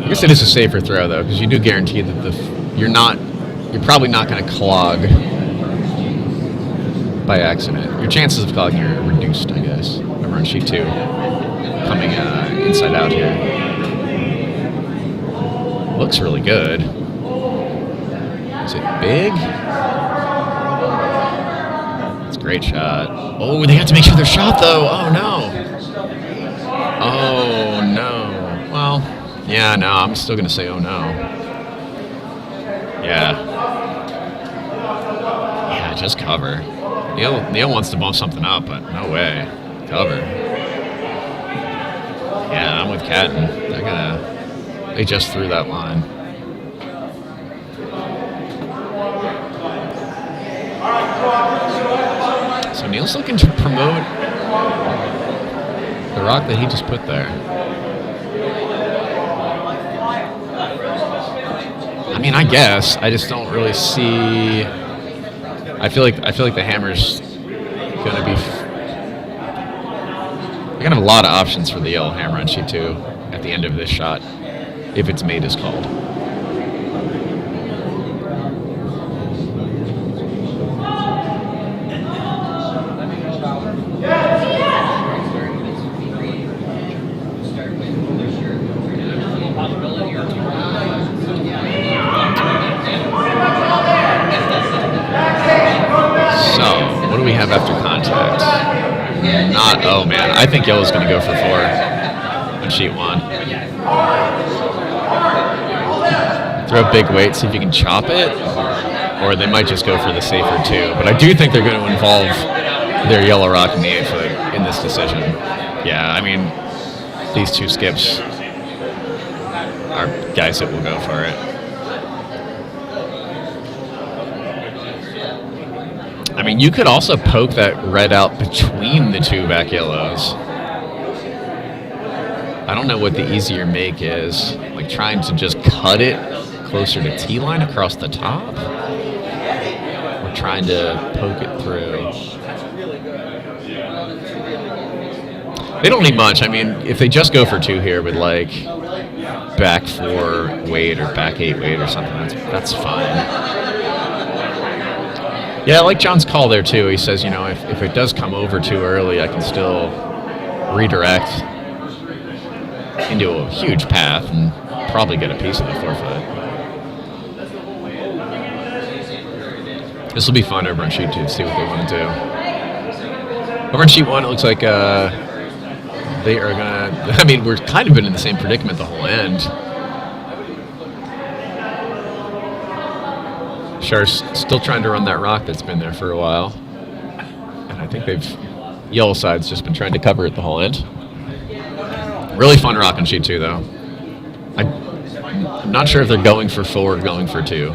guess it is a safer throw though, because you do guarantee that you're probably not going to clog by accident. Your chances of clogging are reduced, I guess. Over on sheet 2, coming inside out here. Looks really good. Is it big? It's a great shot. Oh, they have to make sure they're shot though. Oh no. Oh no. Well, yeah, no, I'm still going to say oh no. Yeah. Yeah, just cover. Neil wants to bump something up, but no way. Cover. Yeah, I'm with Catton. They just threw that line. So Neil's looking to promote the rock that he just put there. I mean, I guess I just don't really see. I feel like the hammer's gonna be. They're gonna have a lot of options for the yellow hammer on sheet 2 at the end of this shot, if it's made as called. After contact. Oh man, I think yellow's going to go for 4 on sheet 1. Throw a big weight, see if you can chop it, or they might just go for the safer 2. But I do think they're going to involve their yellow rock in the 8-foot in this decision. Yeah, I mean, these 2 skips are guys that will go for it. I mean, you could also poke that red out between the 2 back yellows. I don't know what the easier make is. Like trying to just cut it closer to T-line across the top? Or trying to poke it through? They don't need much. I mean, if they just go for 2 here with like back 4 weight or back 8 weight or something, that's fine. Yeah, I like John's call there, too. He says, if it does come over too early, I can still redirect into a huge path and probably get a piece of the 4-foot. This will be fun over on sheet 2 to see what they want to do. Over on sheet 1, it looks like they are going to... I mean, we're kind of been in the same predicament the whole end. Shar's still trying to run that rock that's been there for a while. And I think yellow side's just been trying to cover it the whole end. Really fun rock on sheet 2, though. I'm not sure if they're going for 4 or going for 2.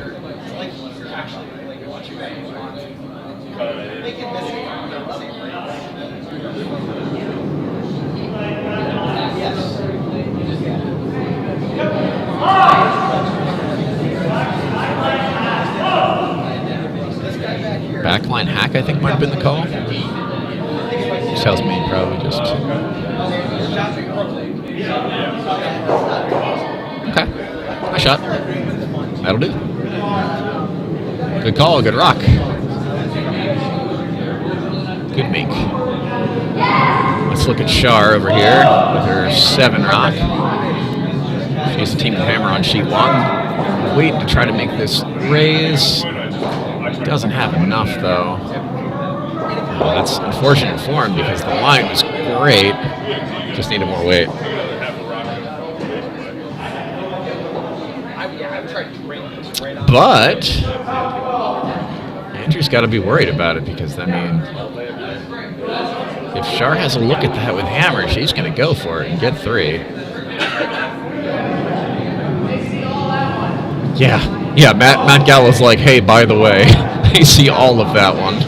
Backline hack, I think, might have been the call. Which tells me probably just... Okay. Nice shot. That'll do. Good call, good rock. Good make. Let's look at Shar over here with her 7 rock. She's the team with hammer on sheet 1. Waiting to try to make this raise. Doesn't have enough, though. Oh, that's unfortunate for him because the line was great. Just needed more weight. But Andrew's got to be worried about it because, I mean, if Shar has a look at that with hammer, she's going to go for it and get 3. Yeah, Matt Gallo's like, hey, by the way, they see all of that one.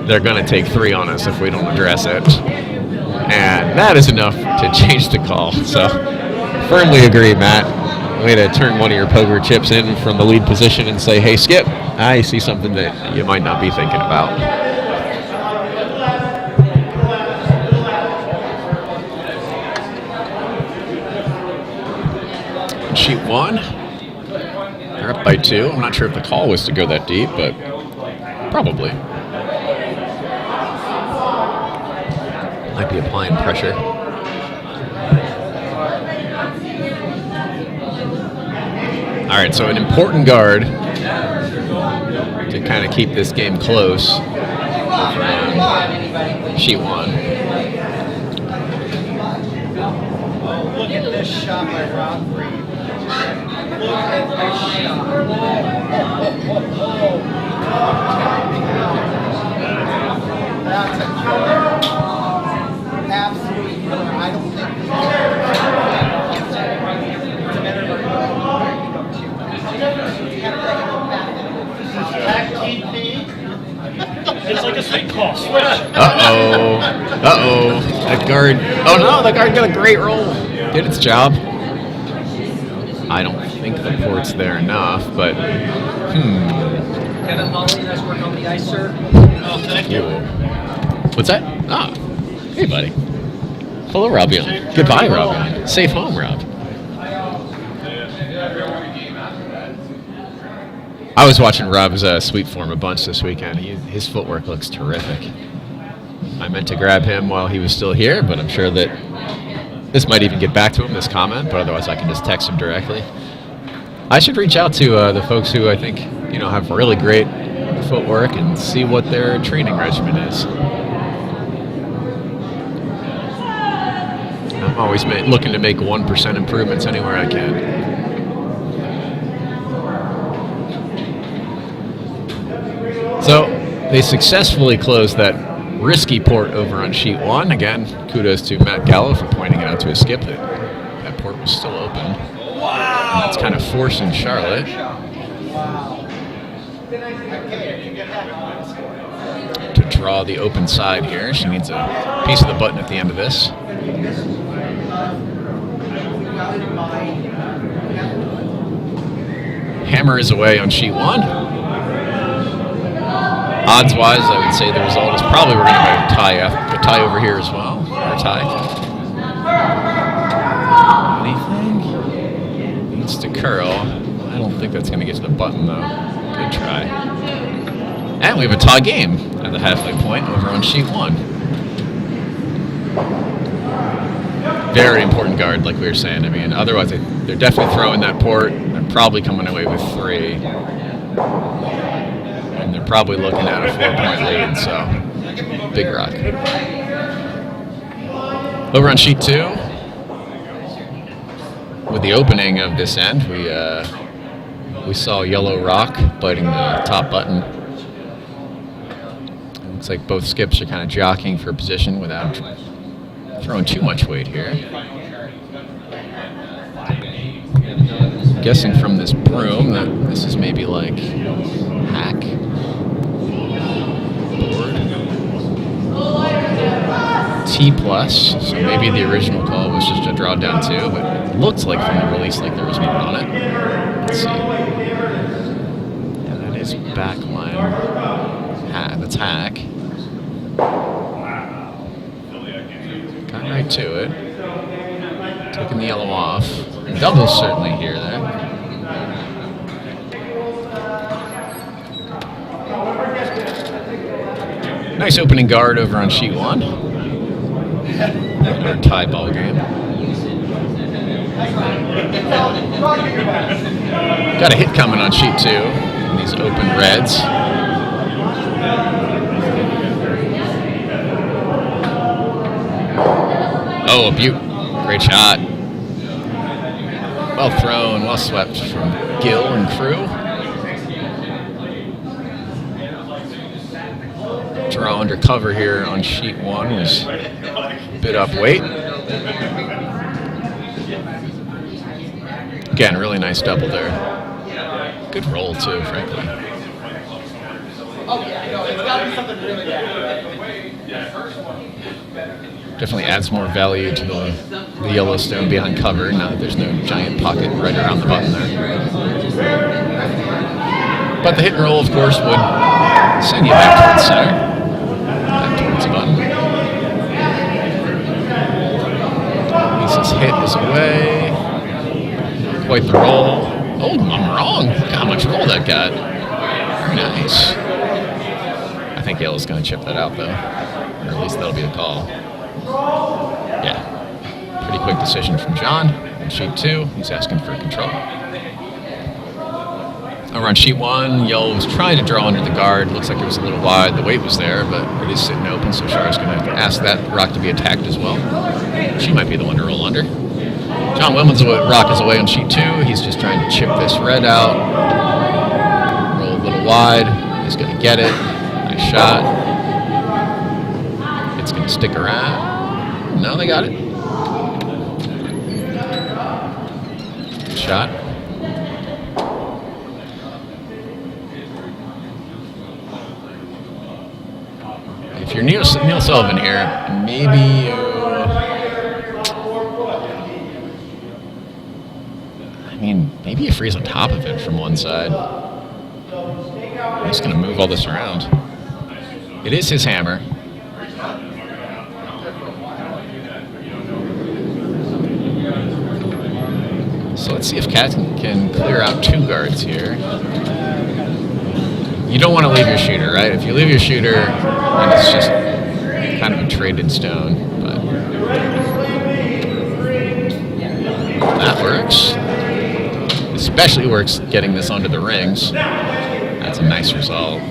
They're going to take 3 on us if we don't address it. And that is enough to change the call. So, firmly agree, Matt. Way to turn one of your poker chips in from the lead position and say, hey, Skip, I see something that you might not be thinking about. one. They're up by 2. I'm not sure if the call was to go that deep, but probably. Might be applying pressure. All right, so an important guard to kind of keep this game close. Sheet 1. Look at this shot by Rob Reed. Look at this shot. That's a killer. Absolutely killer. I don't think we can. It's a matter of It's like a sweet call. Switch. Uh-oh. That guard. Oh, no, that guard got a great roll. Did its job. I don't think the port's there enough, but, Kevin Holly, nice work on the ice, sir. Oh, thank you. What's that? Ah, hey, buddy. Hello, Robion. Goodbye, Robion. Safe home, Rob. I was watching Rob's sweep form a bunch this weekend. His footwork looks terrific. I meant to grab him while he was still here, but I'm sure that this might even get back to him, this comment, but otherwise I can just text him directly. I should reach out to the folks who I think, have really great footwork and see what their training regimen is. I'm always looking to make 1% improvements anywhere I can. So they successfully closed that risky port over on sheet 1. Again, kudos to Matt Gallo for pointing out to his skip that port was still open. Wow! And that's kind of forcing Charlotte to draw the open side here. She needs a piece of the button at the end of this. Hammer is away on sheet 1. Odds-wise, I would say the result is probably we're going to have a tie over here as well, or a tie. Anything? Needs to curl. I don't think that's going to get to the button, though. Good try. And we have a tie game at the halfway point over on sheet 1. Very important guard, like we were saying. I mean, otherwise they're definitely throwing that port. They're probably coming away with 3. And they're probably looking at a 4-point lead, so big rock. Over on sheet 2, with the opening of this end, we saw yellow rock biting the top button. It looks like both skips are kind of jockeying for position without throwing too much weight here. I'm guessing from this broom that this is maybe like hack. T+, so maybe the original call was just a draw down 2, but it looks like from the release like there was more on it. Let's see. Yeah, that is backline. That's hack. Got right to it. Taking the yellow off. Double's certainly here there. Nice opening guard over on sheet 1. Our tie ball game. Got a hit coming on sheet 2. In these open reds. Oh, a beaut. Great shot. Well thrown, well swept from Gill and crew. Draw under cover here on sheet 1 was a bit up weight. Again, really nice double there. Good roll too, frankly. Definitely adds more value to the Yellowstone behind cover now that there's no giant pocket right around the button there. But the hit and roll, of course, would send you back towards center. Towards the button. Lisa's hit is away. quite the roll. Oh, I'm wrong. Look how much roll that got. Very nice. I think yellow's going to chip that out, though. Or at least that'll be the call. Yeah. Pretty quick decision from John. On sheet 2, he's asking for control. Over on sheet 1, yellow was trying to draw under the guard. Looks like it was a little wide. The weight was there, but it is sitting open, so Shara's going to ask that rock to be attacked as well. She might be the one to roll under. John Wilman's rock is away on sheet 2. He's just trying to chip this red out. Roll a little wide. He's going to get it. Nice shot. It's going to stick around. No, they got it. Good shot. If you're Neil Sullivan here, maybe maybe you freeze on top of it from one side. I'm just going to move all this around. It is his hammer. So let's see if Cat can clear out 2 guards here. You don't want to leave your shooter, right? If you leave your shooter, then it's just kind of a traded stone. But that works. Especially works getting this onto the rings. That's a nice result.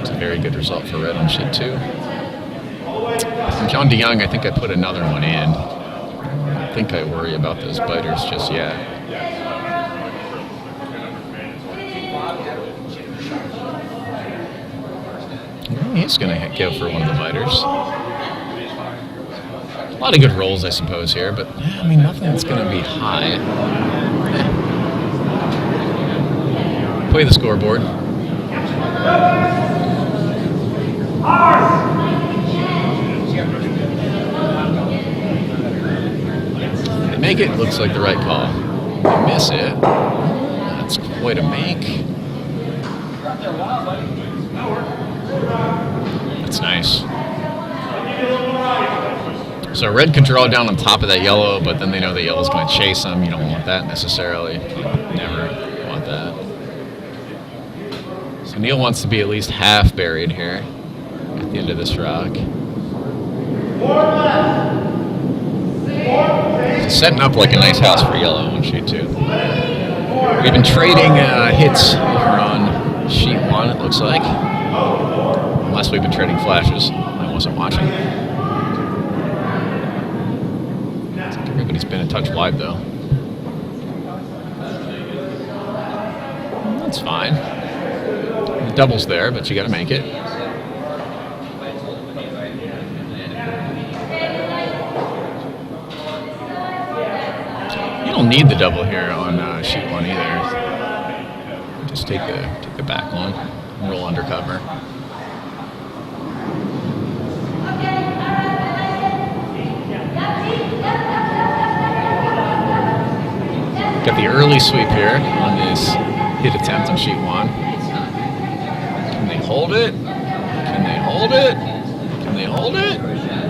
It's a very good result for red on sheet 2. From John DeYoung, I think I put another one in. I don't think I worry about those biters just yet. He's going to go for one of the biters. A lot of good rolls, I suppose, here, but nothing that's going to be high. Play the scoreboard. They make it, looks like the right call. They miss it. That's quite a make. That's nice. So red can draw down on top of that yellow, but then they know the yellow's going to chase them. You don't want that necessarily. Never want that. So Neil wants to be at least half buried here at the end of this rock. It's setting up like a nice house for yellow on sheet 2. We've been trading hits over on sheet 1, it looks like. Unless we've been trading flashes. I wasn't watching. Everybody's been a touch wide, though. That's fine. The double's there, but you got to make it. You don't need the double here on sheet 1 either. Just take the back one and roll undercover. Got the early sweep here on this hit attempt on sheet 1. Can they hold it? Can they hold it? Can they hold it?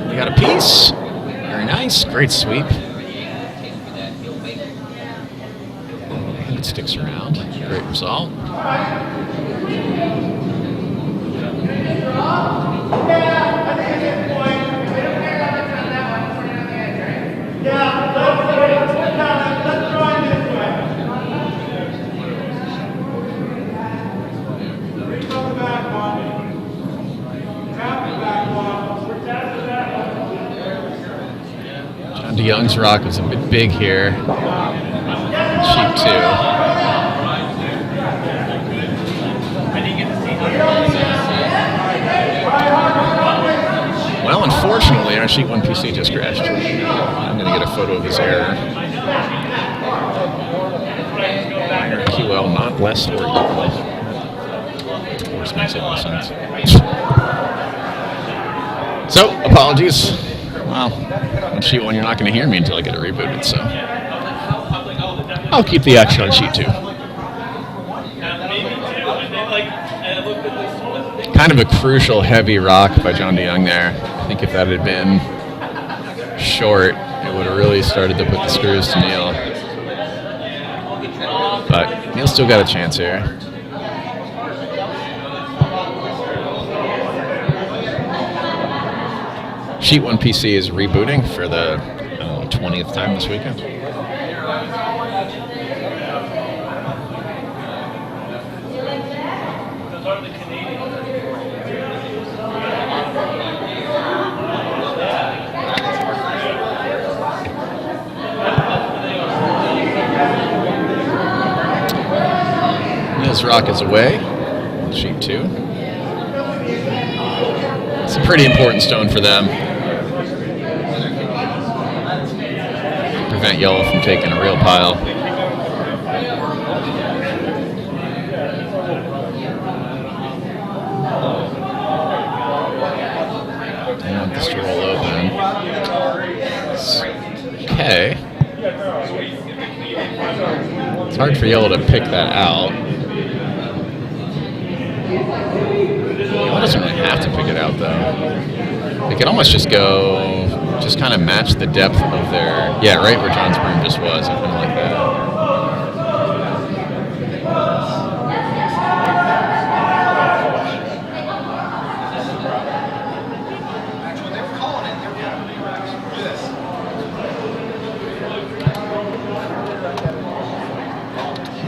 They got a piece. Very nice. Great sweep. And it sticks around. Great result. DeYoung's rock was a bit big here. Sheet 2. Well, unfortunately, our sheet 1 PC just crashed. I'm going to get a photo of his error. Minor QL, not less or equal. Of course, makes it more sense. So, apologies. Well, on sheet 1, you're not going to hear me until I get it rebooted, so I'll keep the action on sheet 2. Kind of a crucial heavy rock by John DeYoung there. I think if that had been short, it would have really started to put the screws to Neil. But Neil's still got a chance here. Sheet 1 PC is rebooting for the 20th time this weekend. Neil's Rock is away. Sheet 2. It's a pretty important stone for them. Prevent yellow from taking a real pile. I want this to roll open. Okay. It's hard for yellow to pick that out. Yellow doesn't really have to pick it out, though. They could almost just go, just kind of match the depth of their, yeah, right where John's broom just was, something like that.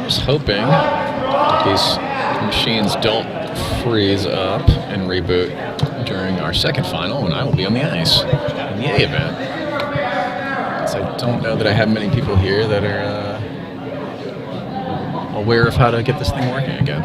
Here's hoping that these machines don't freeze up and reboot during our second final when I will be on the ice in the A event. So I don't know that I have many people here that are aware of how to get this thing working again.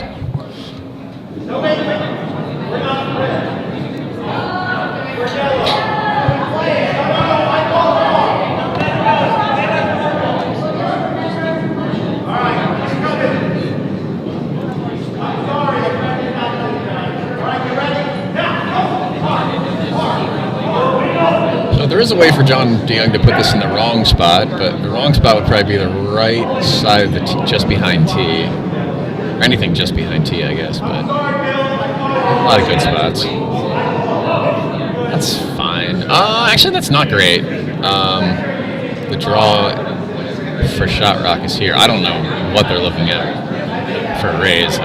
There is a way for John DeYoung to put this in the wrong spot, but the wrong spot would probably be the right side of the just behind T. Or anything just behind T, I guess, but a lot of good spots. That's fine. Actually, that's not great. The draw for Shot Rock is here. I don't know what they're looking at for a raise.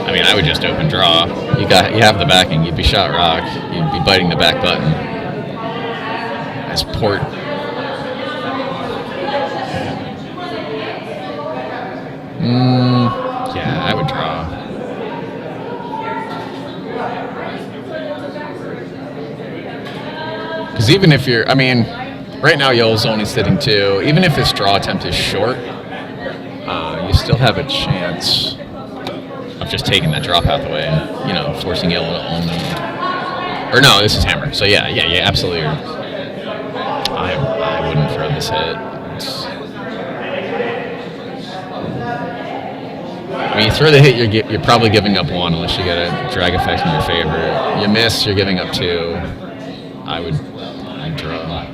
I mean, I would just open draw. You have the backing. You'd be Shot Rock. You'd be biting the back button. As port. Yeah, I would draw. Because even if you're, I mean, right now yellow's only sitting 2. Even if this draw attempt is short, you still have a chance of just taking that drop out the way and, you know, forcing yellow to only. Or no, this is hammer. So yeah, absolutely. I wouldn't throw this hit. When you throw the hit, you're probably giving up 1 unless you get a drag effect in your favor. You miss, you're giving up 2. I'd draw.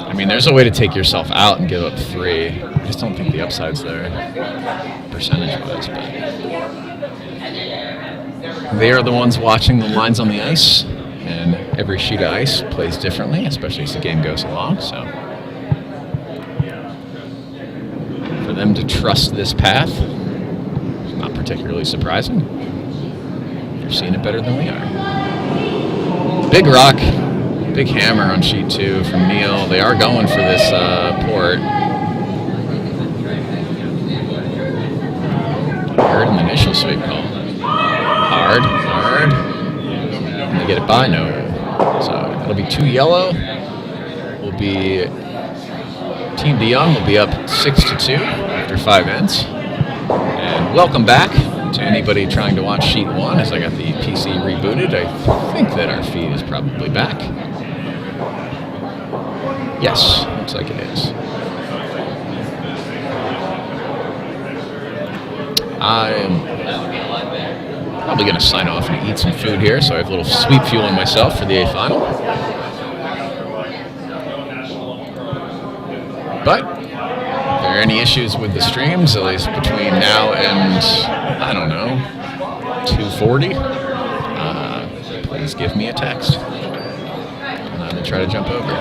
I mean, there's a way to take yourself out and give up 3. I just don't think the upside's there, percentage-wise. But they are the ones watching the lines on the ice, and every sheet of ice plays differently, especially as the game goes along. So for them to trust this path is not particularly surprising. They're seeing it better than we are. Big rock. Big hammer on sheet 2 from Neil. They are going for this port. Heard an initial sweep call. Hard. And they get it by, no. So it'll be 2 yellow. Will be Team DeYoung will be up 6-2 after 5 ends. And welcome back to anybody trying to watch sheet 1 as I got the PC rebooted. I think that our feed is probably back. Yes, looks like it is. I'm probably going to sign off and eat some food here, so I have a little sweet fueling myself for the A final. But if there are any issues with the streams, at least between now and, I don't know, 2:40, please give me a text, and I will try to jump over.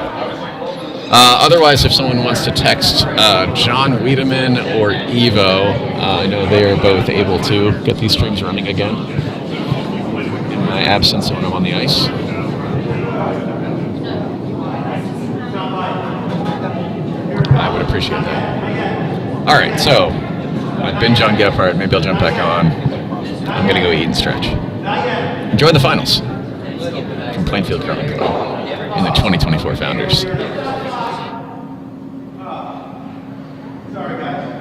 Otherwise, if someone wants to text John Wiedemann or Evo, I know they are both able to get these streams running again in my absence when I'm on the ice. I would appreciate that. All right, so I've been John Gephardt. Maybe I'll jump back on. I'm going to go eat and stretch. Enjoy the finals from Plainfield Curling Club in the 2024 Founders. Sorry, guys.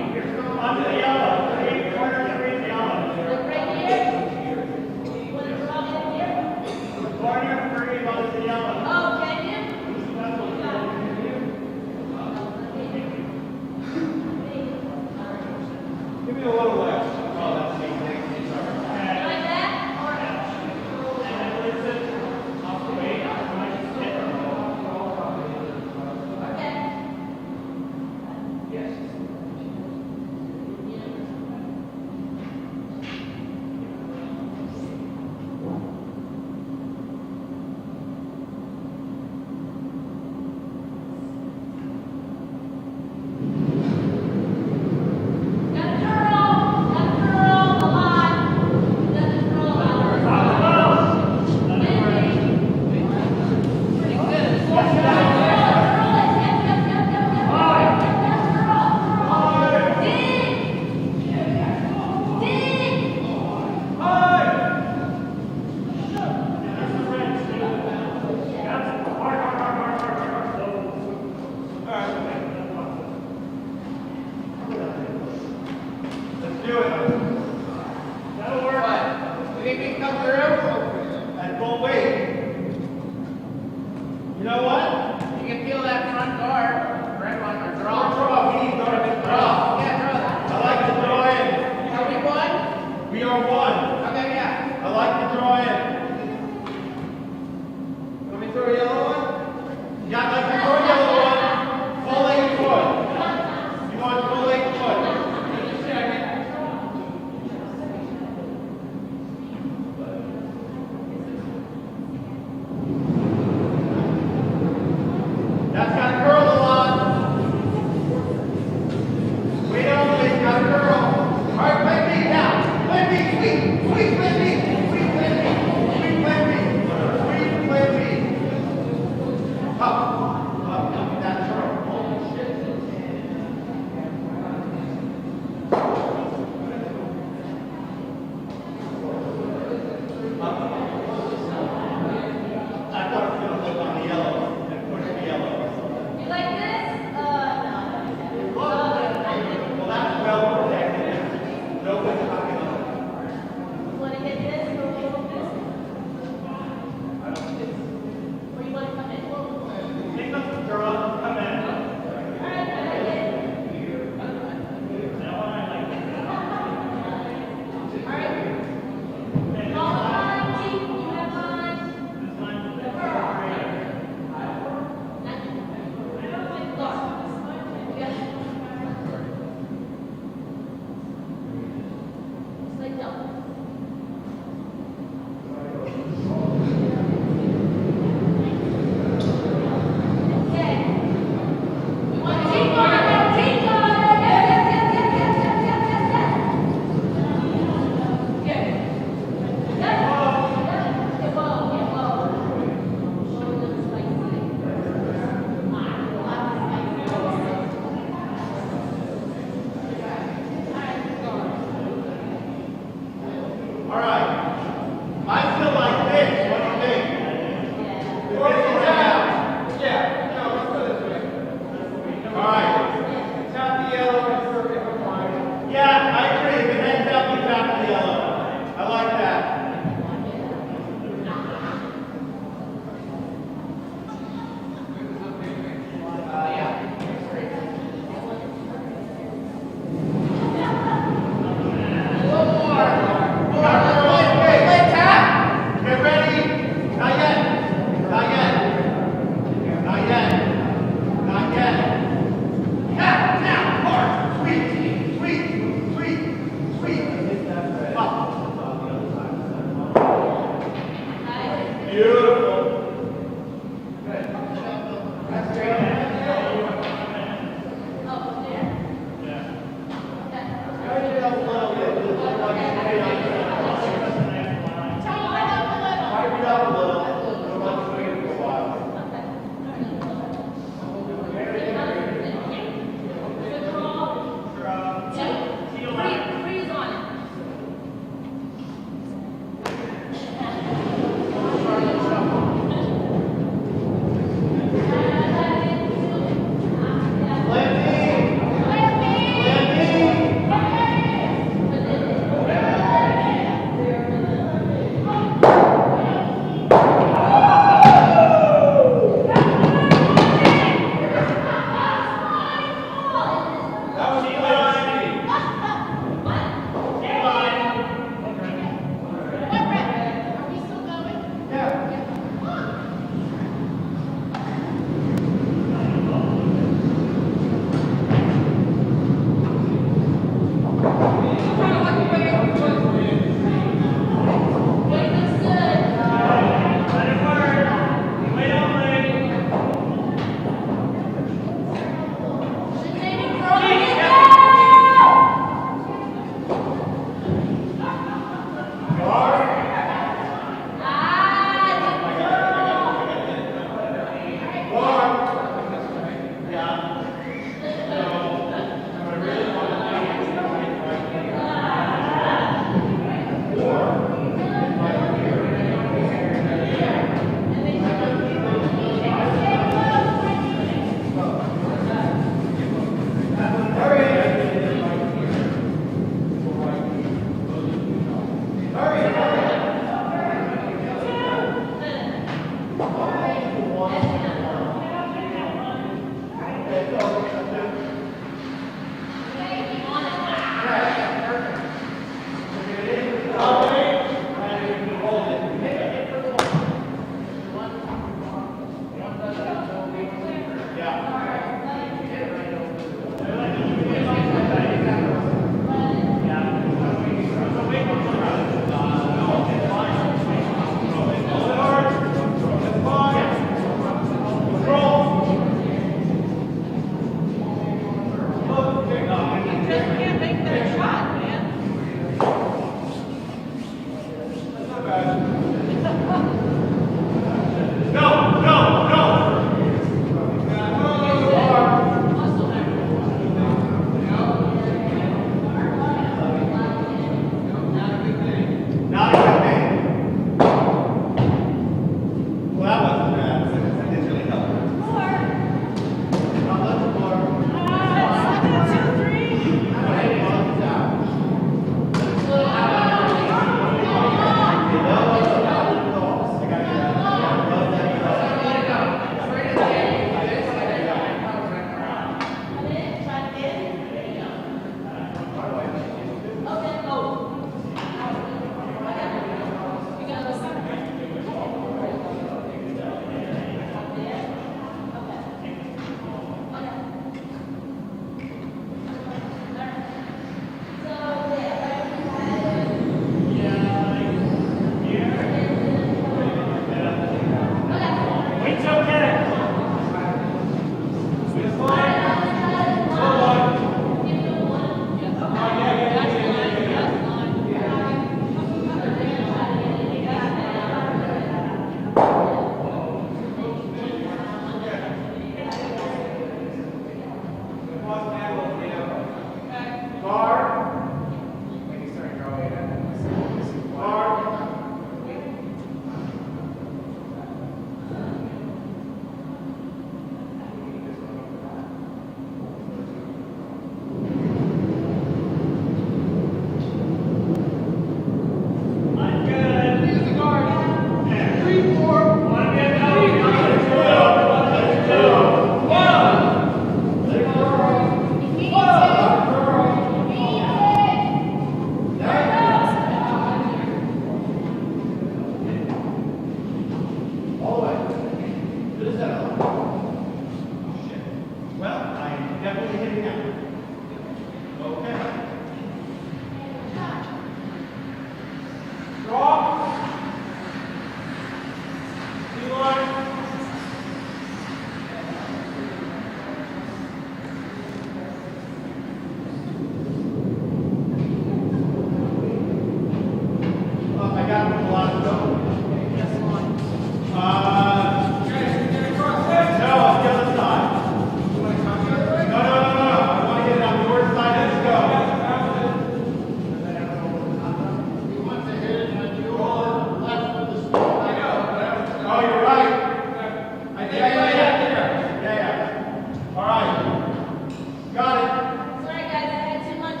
Sorry guys, I had too much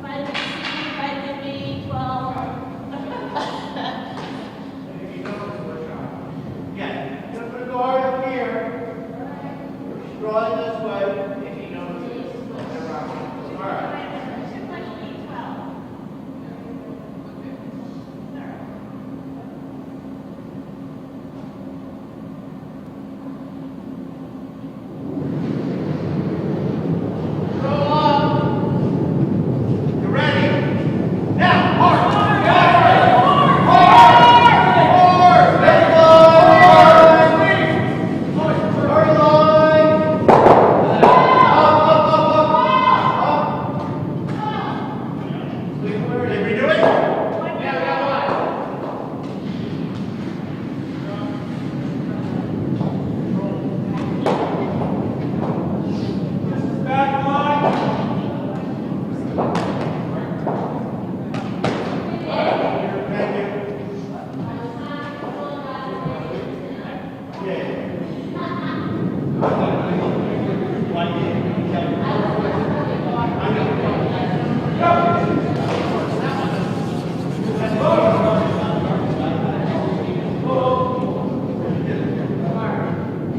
vitamin C, vitamin B12. Yeah, you're gonna go hard up here. Draw it this way. If you know. All right. Too much B12. Go up. You ready? Now, hard.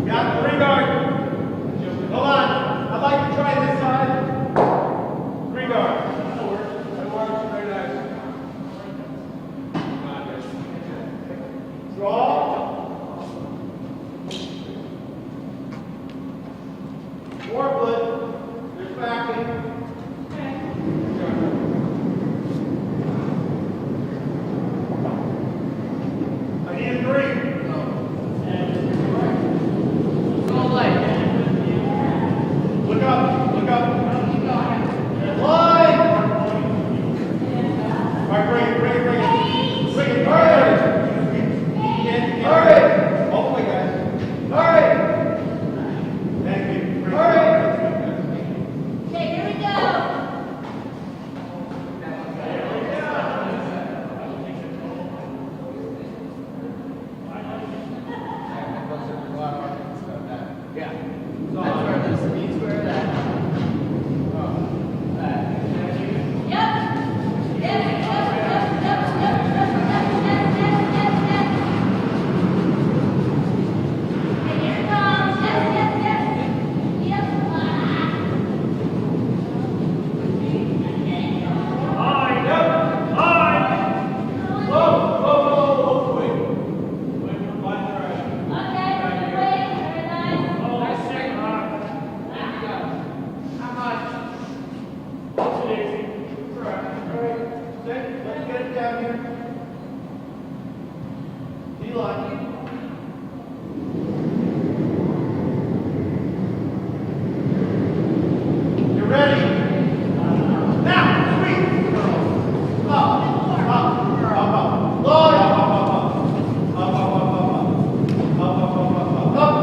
Got the ring guard. Hold on. I'd like to try this side. Ring guard. Draw. Forefoot. There's backing. I need a three. Look up, look up. Line! All right, bring it, bring it, bring it. Bring it, hurry! Hurry! All the way, guys. Hurry! Thank you. Hurry! Okay, here we go. Let's get it down here. D-line. You ready? Now, sweep. Up, up, up, up. Load. Up, up, up, up. Up, up, up, up, up. Up, up, up, up, up, up.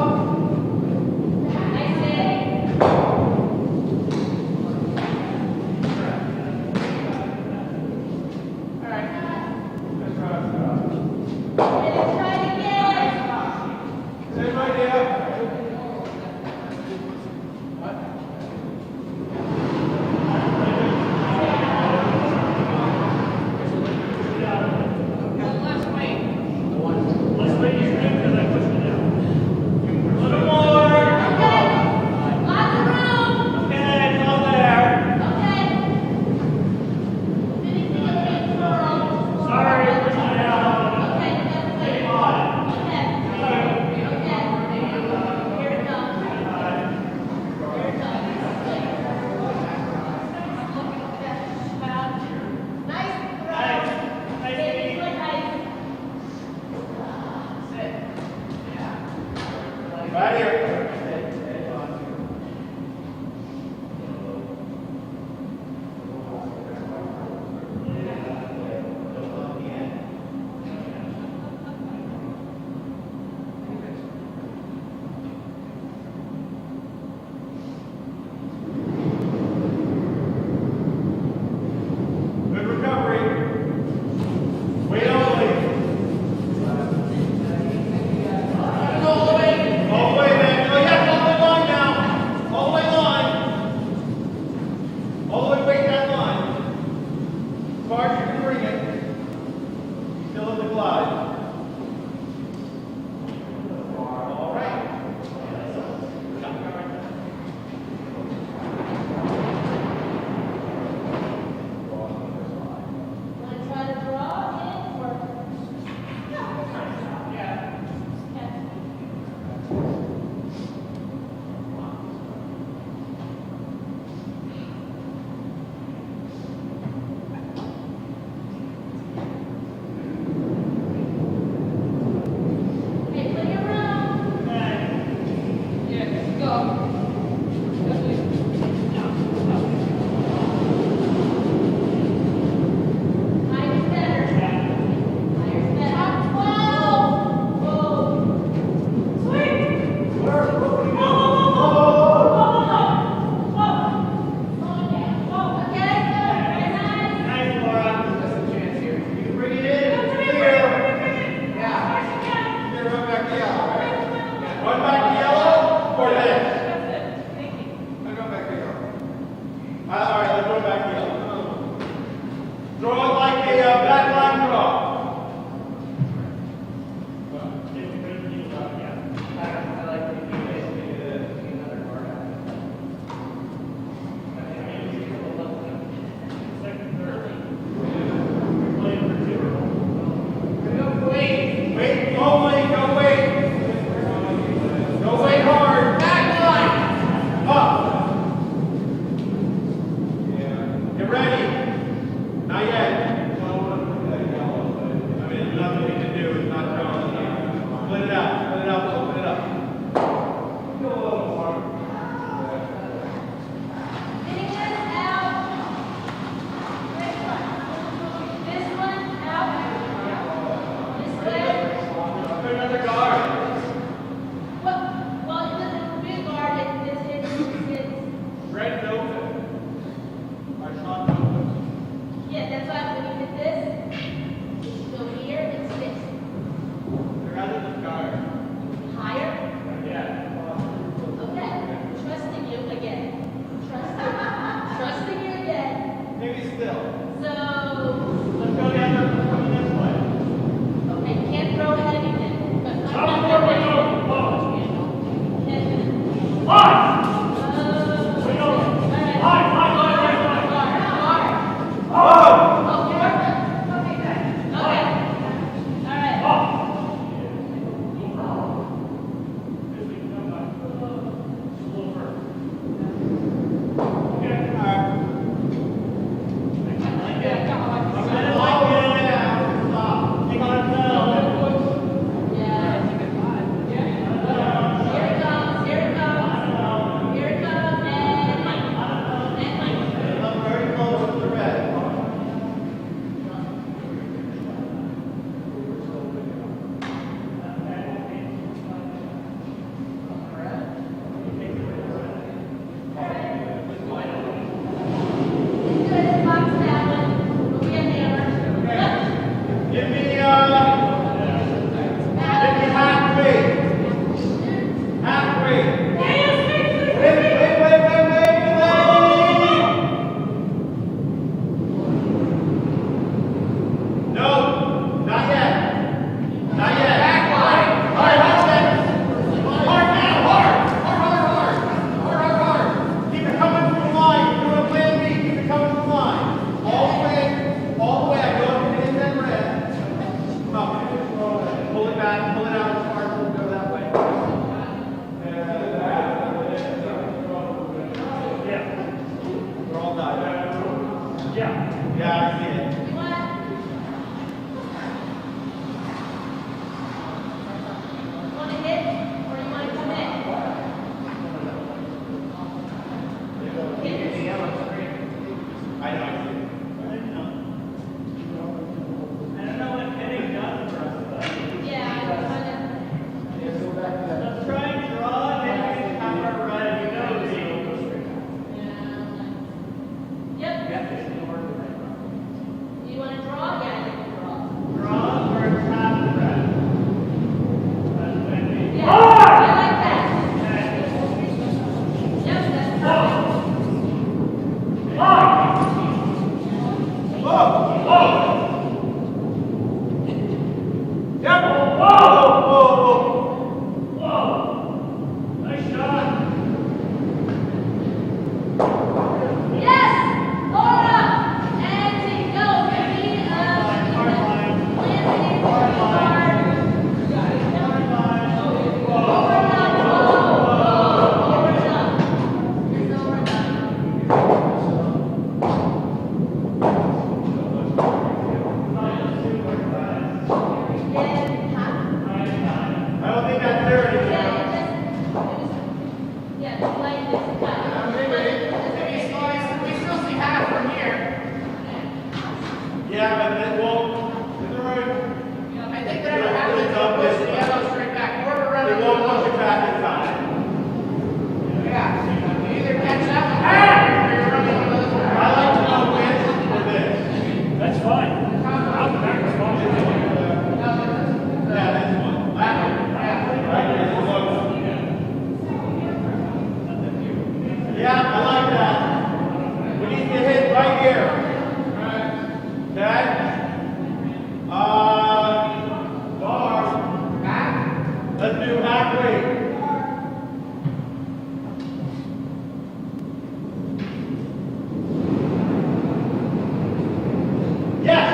Try it again. far as you can bring it. Still in the glide. All right. Want to try to draw in or? Yeah. Hey, play around. Yeah, let's go. Higher's better. Higher's better. 12. Whoa. Sweet. Bring it in. Clear. Yeah. Here, run back to yellow. Run back to yellow or this? Let's go back to yellow. All right, let's go back to yellow. Draw it like a back line draw. Wait, go wait, go wait. Go wait hard. Back line. Up. Get ready. Not yet. I mean, there's nothing we can do. It's not drawing here. Split it out. Split it up. Open it up. Go a little more. Fingers out. This one out. This way. Put another guard. Well, it doesn't be a guard. It's Red open. Our shot open. yeah. That's why when you hit this, go here. It's this. Rather than guard. Higher. Yeah. Okay. Trusting you again. Trusting you again. Maybe still. So, Let's go down this way. okay, you can't throw anything. But How far we go? Pause. And, Line. we go. All right. Line. Guard. Oh! Oh, you're okay, good. Okay. All right. Up. All right. Yeah, but it won't. Is it right? I think whatever happens, they'll push the yellow straight back. Or we're It running. won't push it back in time. Yeah. You either catch that one or you're running one of those. I like to know this or this. That's fine. I'll be back as long as you want. Yeah, this one. That one. Right here, this one. Yeah, I like that. We need to hit right here. Okay? Bars. Let's do half weight. Yes.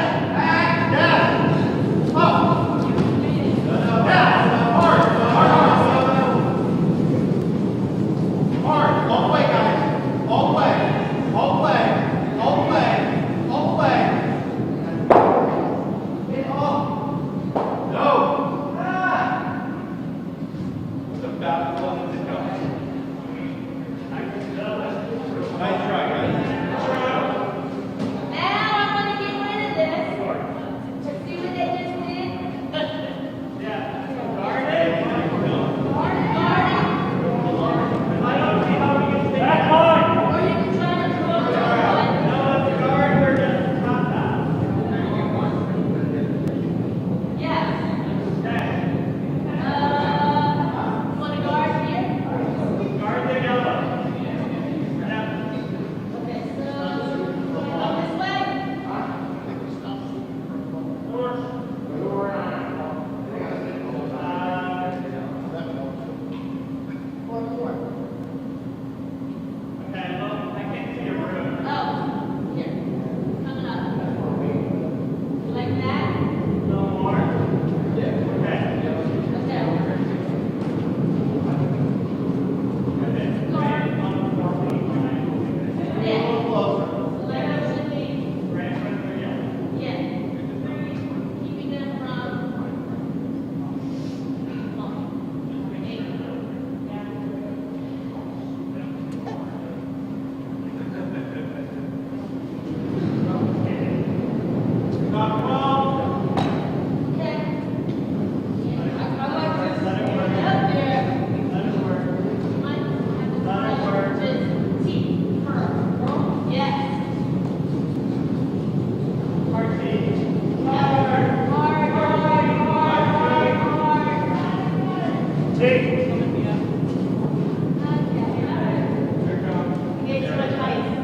Yes. Up. Yes. Hard. Hard. All the way, guys. All the way. All the way. All the way. All the way. Get off. No. It's about to go. Nice try, guys. Now I'm gonna get rid of this. See what they just did? Guarding. Back line. Or you can try to throw it one. Yeah. Want to guard here? Okay, so up this way. Or more. Oh, here. Coming up. Like that? Okay. Guard. Yeah. Like how it should be. Yeah. Keeping them from. Not wrong. Okay. Yeah, I like this. Up there. Just T. Pearl. Yes. Hard. Take. Okay, too much ice.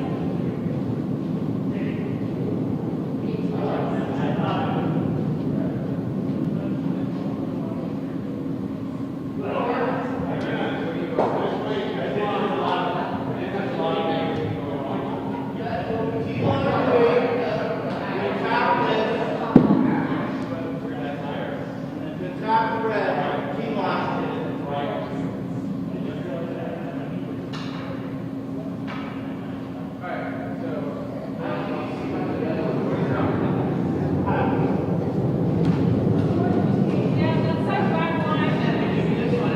Yeah, that's like back line.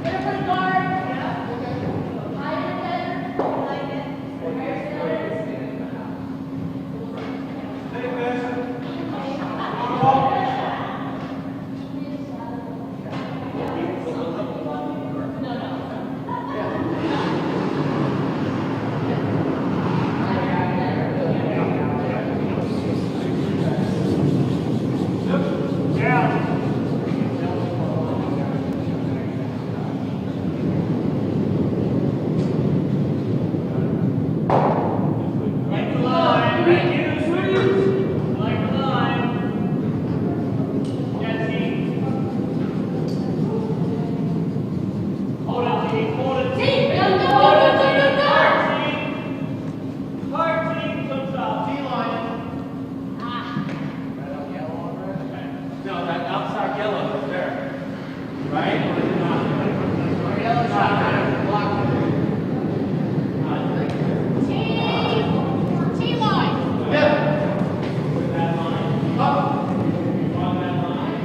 Better put a guard. Yeah. Higher, better. I like it. Higher, better. Team, go, go, go, go, go, guard. No, that outside yellow is there. Right? Or is it not? Yellow's not there. Block it. Team line. Yeah. That line. Up. On that line.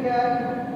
cat.